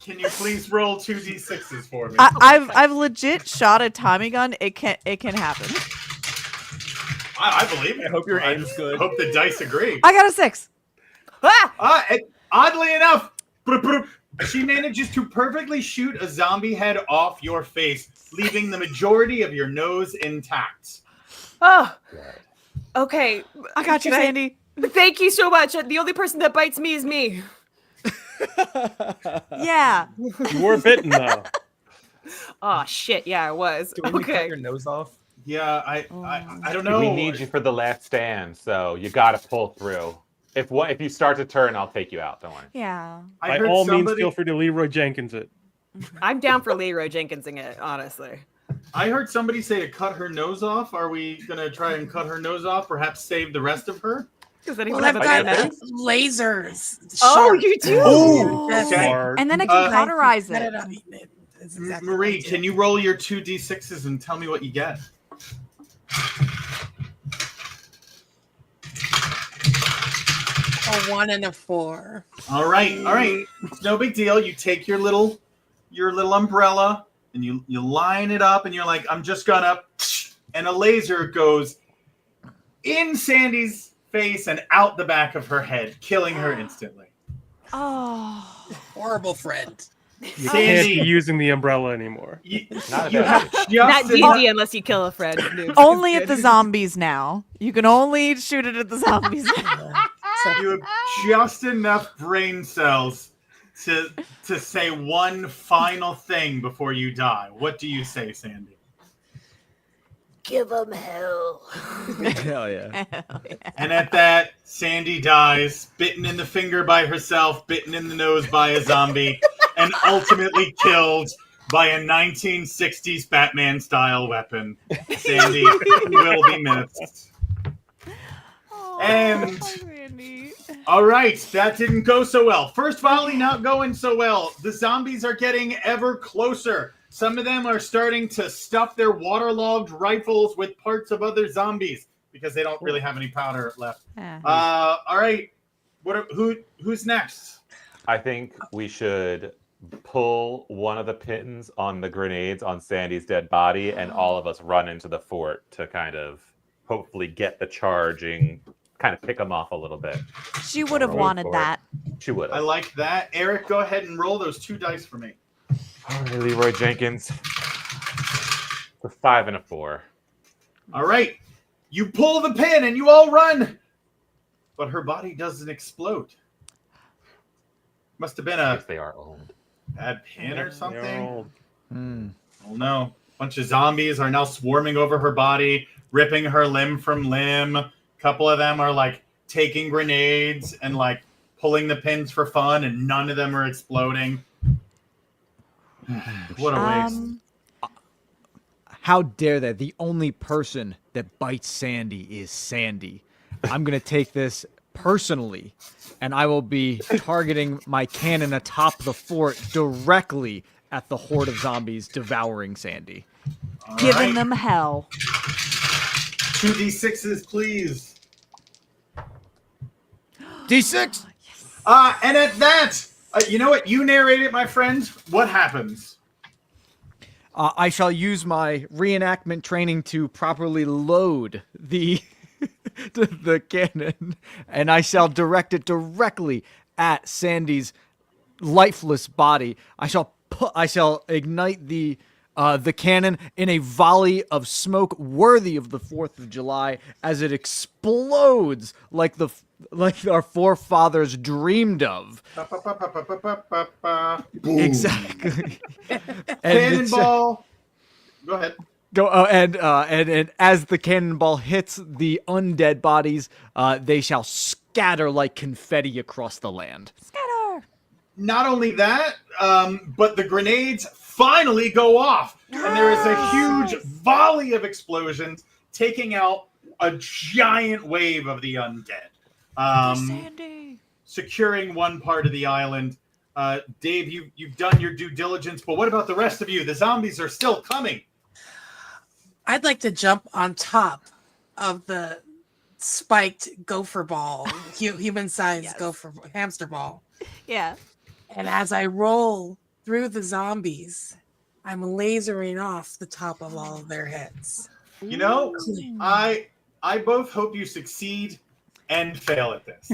Can you please roll 2d6s for me? I've legit shot a Tommy gun. It can happen. I believe it. I hope your aim's good. I hope the dice agree. I got a 6. Oddly enough, she manages to perfectly shoot a zombie head off your face, leaving the majority of your nose intact. Oh, okay. I got you, Sandy. Thank you so much. The only person that bites me is me. Yeah. You were bitten though. Oh shit! Yeah, I was. Do we cut Okay. your nose off? Yeah, I don't know. We need you for the last stand, so you got to pull through. If you start to turn, I'll take you out. Don't worry. Yeah. I By heard all means, somebody- feel free to Leroy Jenkins it. I'm down for Leroy Jenkinsing it, honestly. I heard somebody say to cut her nose off. Are we gonna try and cut her nose off? Perhaps save the rest of her? Does Well, anyone I've have a got bayonet? lasers. Oh, sharp. you do? Oh, That's okay. Smart. And then I can cauterize Cut it. it up. That's exactly what I Marie, did. can you roll your 2d6s and tell me what you get? A 1 and a 4. All right. It's no big deal. You take your little umbrella and you line it up and you're like, I'm just gonna, and a laser goes in Sandy's face and out the back of her head, killing her instantly. Oh. Horrible friend. You can't be Sandy, using the umbrella anymore. you Not a you bad have idea. Not just enough. D&D unless you kill a friend. Noobs. Only It's at the good. zombies now. You can only shoot it at the zombies now. You have just enough brain cells to say one final thing before you die. What do you say, Sandy? Give them hell. Hell yeah. And at that, Sandy dies, bitten in the finger by herself, bitten in the nose by a zombie, and ultimately killed by a 1960s Batman-style weapon. Sandy will be missed. And- Randy. All right, that didn't go so well. First volley not going so well. The zombies are getting ever closer. Some of them are starting to stuff their waterlogged rifles with parts of other zombies because they don't really have any powder left. All right, who's next? I think we should pull one of the pins on the grenades on Sandy's dead body, and all of us run into the fort to kind of hopefully get the charging, kind of pick them off a little bit. She would have Roll wanted for it. that. She would I have. like that. Eric, go ahead and roll those 2 dice for me. All right, Leroy Jenkins. A 5 and a 4. All right, you pull the pin and you all run, but her body doesn't explode. Must have been I a guess they are old. bad pin or They're something. old. Oh no. A bunch of zombies are now swarming over her body, ripping her limb from limb. A couple of them are like taking grenades and like pulling the pins for fun, and none of them are exploding. What a waste. How dare they? The only person that bites Sandy is Sandy. I'm going to take this personally, and I will be targeting my cannon atop the fort directly at the horde of zombies devouring Sandy. All Giving right. them hell. 2d6s, please. D6! And at that, you know what? You narrate it, my friend. What happens? I shall use my reenactment training to properly load the the cannon, and I shall direct it directly at Sandy's lifeless body. I shall ignite the cannon in a volley of smoke worthy of the 4th of July as it explodes like the our forefathers dreamed of. Boom. Exactly. And it's, Cannonball. Go ahead. and as the cannonball hits the undead bodies, they shall scatter like confetti across the land. Scatter. Not only that, but the grenades finally go off, and there is a huge volley of explosions taking out a giant wave of the undead, Sandy. securing one part of the island. Dave, you've done your due diligence, but what about the rest of you? The zombies are still coming. I'd like to jump on top of the spiked gopher ball, human-sized Yes. gopher hamster ball. Yeah. And as I roll through the zombies, I'm lasering off the top of all of their heads. You know, I both hope you succeed and fail at this.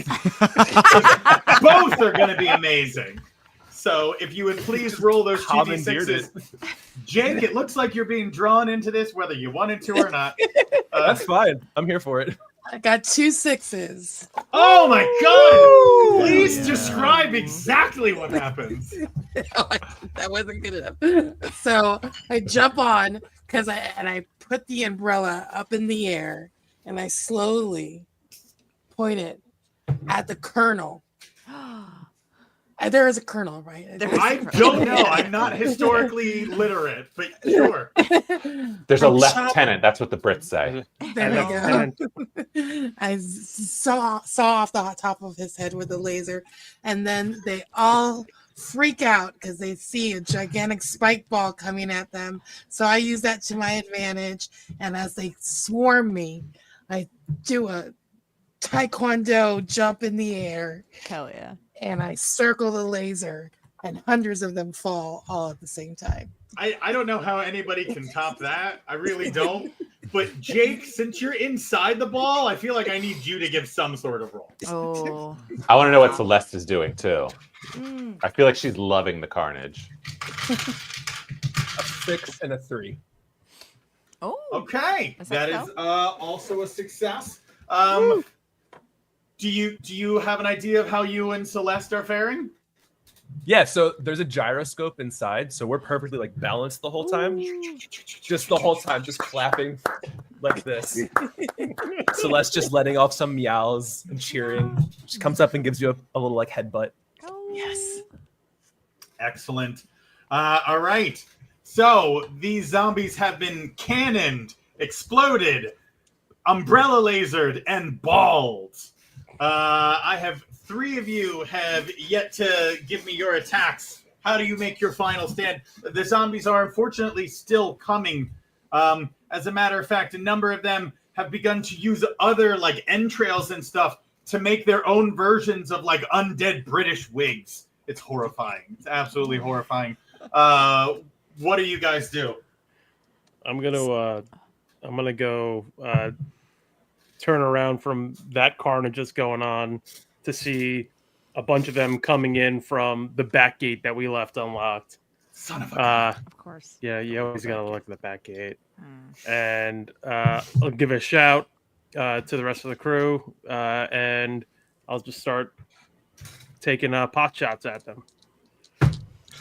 Both are going to be amazing. So if you would please roll those Commandeered 2d6s. Jake, it looks like you're being drawn into this whether you wanted to or not. That's fine. I'm here for it. I got 2 6s. Oh my god! Please describe exactly what happens. That wasn't good enough. So I jump on I put the umbrella up in the air and I slowly point it at the colonel. There is a colonel, right? I don't know. I'm not historically literate, but sure. There's a lieutenant. That's what the Brits say. There we go. I saw off the top of his head with a laser, and then they all freak out because they see a gigantic spike ball coming at them. So I use that to my advantage, and as they swarm me, I do a taekwondo jump in the air. Hell yeah. And I circle the laser, and hundreds of them fall all at the same time. I don't know how anybody can top that. I really don't. But Jake, since you're inside the ball, I feel like I need you to give some sort of roll. Oh. I want to know what Celeste is doing too. I feel like she's loving the carnage. A 6 and a 3. Oh. Okay, Is that that is so? also a success. Do you have an idea of how you and Celeste are faring? Yeah, so there's a gyroscope inside, so we're perfectly like balanced the whole time. Just the whole time, just clapping like this. Celeste just letting off some meows and cheering. She comes up and gives you a little like headbutt. Oh. Yes. Excellent. All right. So these zombies have been cannoned, exploded, umbrella lasered, and balled. I have 3 of you have yet to give me your attacks. How do you make your final stand? The zombies are unfortunately still coming. As a matter of fact, a number of them have begun to use other like entrails and stuff to make their own versions of like undead British wigs. It's horrifying. It's absolutely horrifying. What do you guys do? I'm gonna go turn around from that carnage that's going on to see a bunch of them coming in from the back gate that we left unlocked. Son of a Of course. Yeah, you always gotta look at the back gate. And I'll give a shout to the rest of the crew, and I'll just start taking pot shots at them.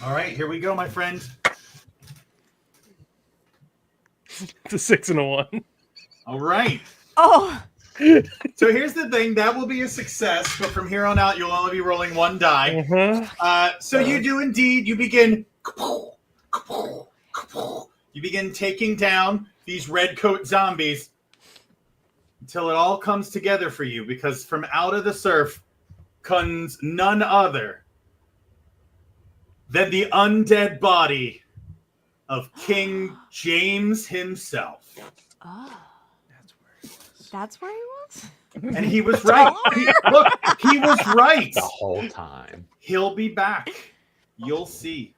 All right, here we go, my friend. It's a 6 and a 1. All right. Oh. So here's the thing. That will be a success, but from here on out, you'll only be rolling 1 die. So you do indeed. You begin taking down these red coat zombies until it all comes together for you, because from out of the surf comes none other than the undead body of King James himself. Oh. That's where he was? And he was right. He was right. The whole time. He'll be back. You'll see.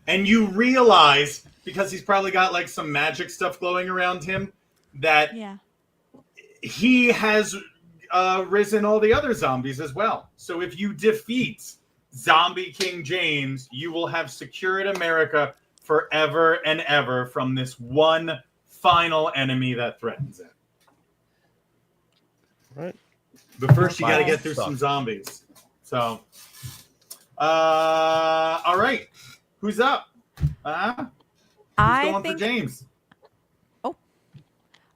And you realize, because he's probably got like some magic stuff glowing around him, that he has risen all the other zombies as well. So if you defeat Zombie King James, you will have secured America forever and ever from this one final enemy that threatens it. Right. But first, you got to Okay. get through some zombies. So, all right. Who's up? Who's going for James?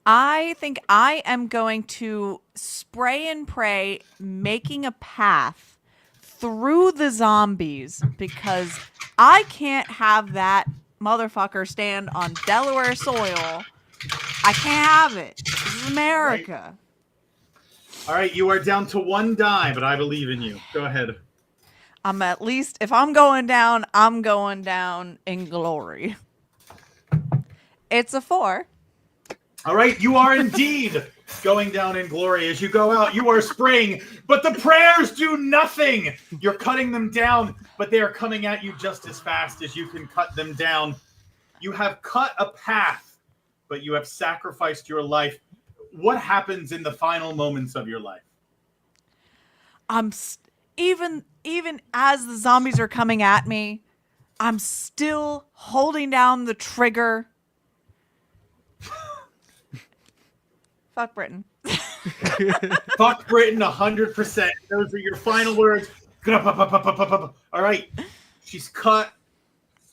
I think I am going to spray and pray, making a path through the zombies because I can't have that motherfucker stand on Delaware soil. I can't have it. This is America. All right, you are down to 1 die, but I believe in you. Go ahead. I'm at least, if I'm going down in glory. It's a 4. All right, you are indeed going down in glory. As you go out, you are spraying, but the prayers do nothing. You're cutting them down, but they are coming at you just as fast as you can cut them down. You have cut a path, but you have sacrificed your life. What happens in the final moments of your life? Even as the zombies are coming at me, I'm still holding down the trigger. Fuck Britain. Fuck Britain 100%. Those are your final words. All right. She's cut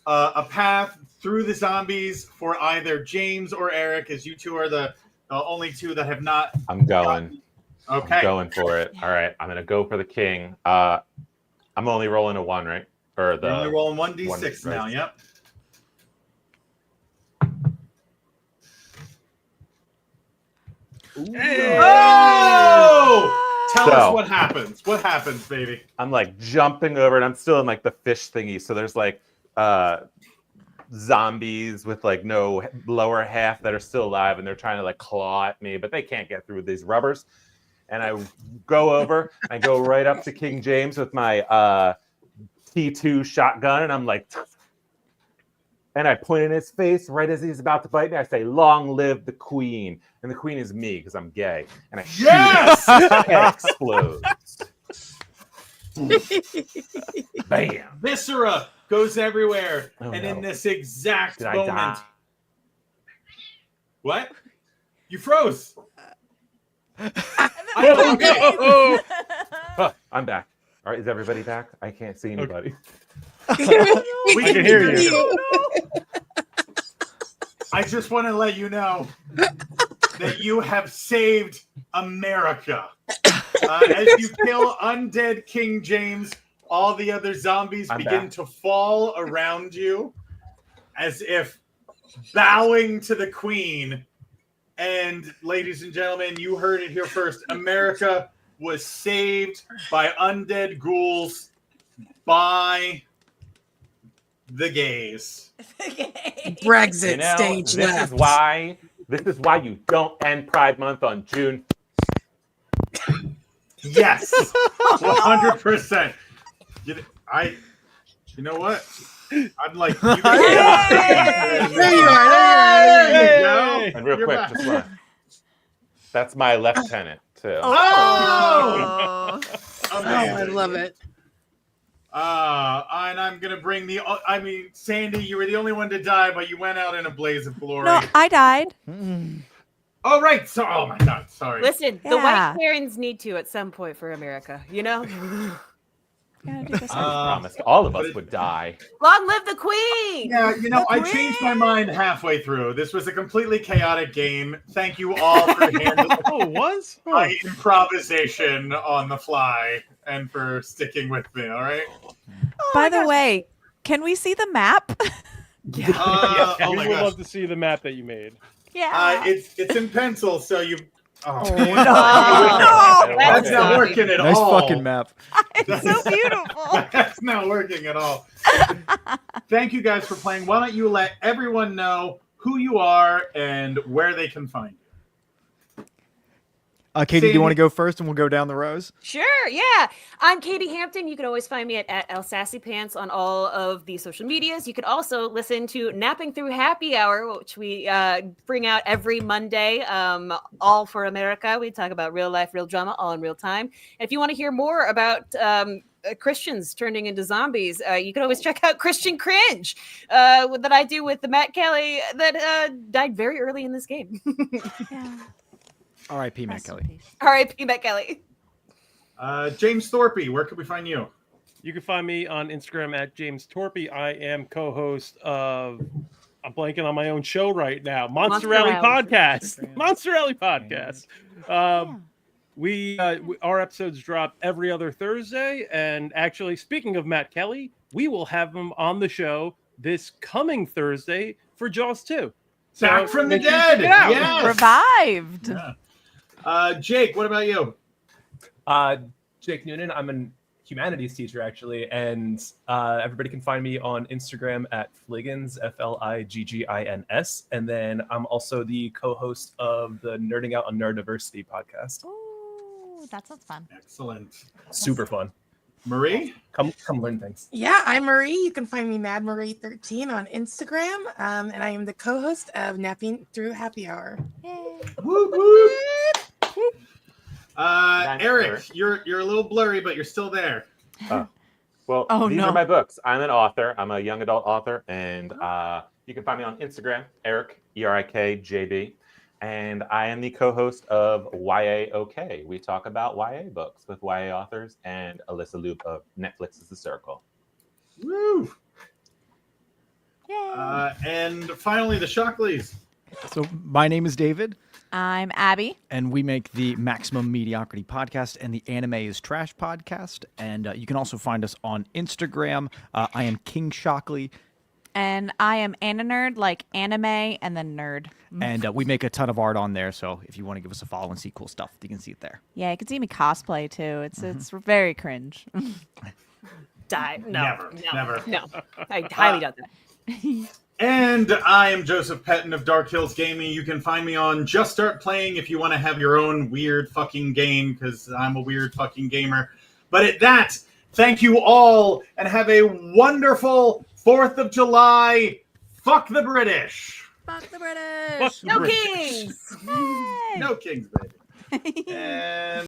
a path through the zombies for either James or Eric, as you two are the only two that have not. I'm going. Okay. I'm going for it. All right. I'm going to go for the king. I'm only rolling a 1, right? Or You're only rolling 1d6 1, now. right. Yep. Oh! Tell us what happens. What happens, baby? I'm like jumping over, and I'm still in like the fish thingy. So there's like zombies with like no lower half that are still alive, and they're trying to like claw at me, but they can't get through these rubbers. And I go over, I go right up to King James with my T2 shotgun, and I'm like, and I point in his face right as he's about to bite me. I say, "Long live the queen!" And the queen is me because I'm gay. And I shoot Yes! it, and it explodes. Bam! Viscera goes everywhere, Oh, and no. in this exact Did I moment, die? what? You froze. Oh, no! Huh, I'm back. All right, is everybody back? I can't see anybody. We I can hear you. I just want to let you know that you have saved America. As you kill undead King James, all the other zombies begin to fall around you as if bowing to the queen. And ladies and gentlemen, you heard it here first. America was saved by undead ghouls by the gays. Brexit You know, stage this left. is why you don't end Pride Month on June. Yes, 100%. You know what? I'm like, you guys There you are. There you are. And real quick, just one. That's my lieutenant too. Oh! Oh, I love it. And I'm gonna bring Sandy, you were the only one to die, but you went out in a blaze of glory. No, I died. Oh, right. So, oh my God, sorry. Listen, the Yeah. white Karens need to at some point for America, you know? Gotta do this. I promised all of us would die. Long live the queen! Yeah, I changed my mind halfway through. This was a completely chaotic game. Thank you all for handling Oh, it was? my improvisation on the fly and for sticking with me. All right. By the way, can we see the map? Oh we my would gosh. love to see the map that you made. Yeah. It's in pencil, so you. Oh, Oh, man. no. That's not working at Nice all. fucking map. It's so beautiful. That's not working at all. Thank you guys for playing. Why don't you let everyone know who you are and where they can find you? Katie, do you Sandy- want to go first and we'll go down the rows? Sure, yeah. I'm Katie Hampton. You can always find me at El Sassy Pants on all of the social medias. You can also listen to Napping Through Happy Hour, which we bring out every Monday, all for America. We talk about real life, real drama, all in real time. And if you want to hear more about Christians turning into zombies, you can always check out Christian Cringe that I do with the Matt Kelly that died very early in this game. Yeah. R.I.P. Matt Rest in Kelly. peace. R.I.P. Matt Kelly. James Thorpe, where can we find you? You can find me on Instagram at James Torpy. I am co-host of. I'm blanking on my own show right now. Monster Rally Rally. Podcast. Monster Rally Podcast. Yeah. We our episodes drop every other Thursday, and actually, speaking of Matt Kelly, we will have him on the show this coming Thursday for Jaws 2. So Back from the make sure you dead. check it out. Yes. Revived. Yeah. Jake, what about you? Jake Noonan. I'm a humanities teacher, actually, and everybody can find me on Instagram at Fliggins, Fliggins, and then I'm also the co-host of the Nerding Out on Neurodiversity podcast. Ooh, that sounds fun. Excellent. Super fun. Marie? Come learn things. Yeah, I'm Marie. You can find me Mad Marie13 on Instagram, and I am the co-host of Napping Through Happy Hour. Yay. Whoop, whoop. Thanks, Eric, Eric. you're a little blurry, but you're still there. Well, Oh, these no. are my books. I'm an author. I'm a young adult author, and you can find me on Instagram, Eric ERIKJB, and I am the co-host of YA OK. We talk about YA books with YA authors and Alyssa Loop of Netflix's The Circle. Woo! Yay. And finally, the Shockleys. So my name is David, I'm Abby. and we make the Maximum Mediocrity podcast and the Anime is Trash podcast. And you can also find us on Instagram. I am King Shockley, And I am Anna Nerd, like anime and then nerd. and we make a ton of art on there. So if you want to give us a follow and see cool stuff, you can see it there. Yeah, you can see me cosplay too. It's very cringe. Die. No. Never, No. never. No. I highly doubt that. And I am Joseph Pettin of Dark Hills Gaming. You can find me on Just Start Playing if you want to have your own weird fucking game, because I'm a weird fucking gamer. But at that, thank you all, and have a wonderful 4th of July. Fuck the British. Fuck the British. Fuck the No British. kings. Yay. No kings, baby. And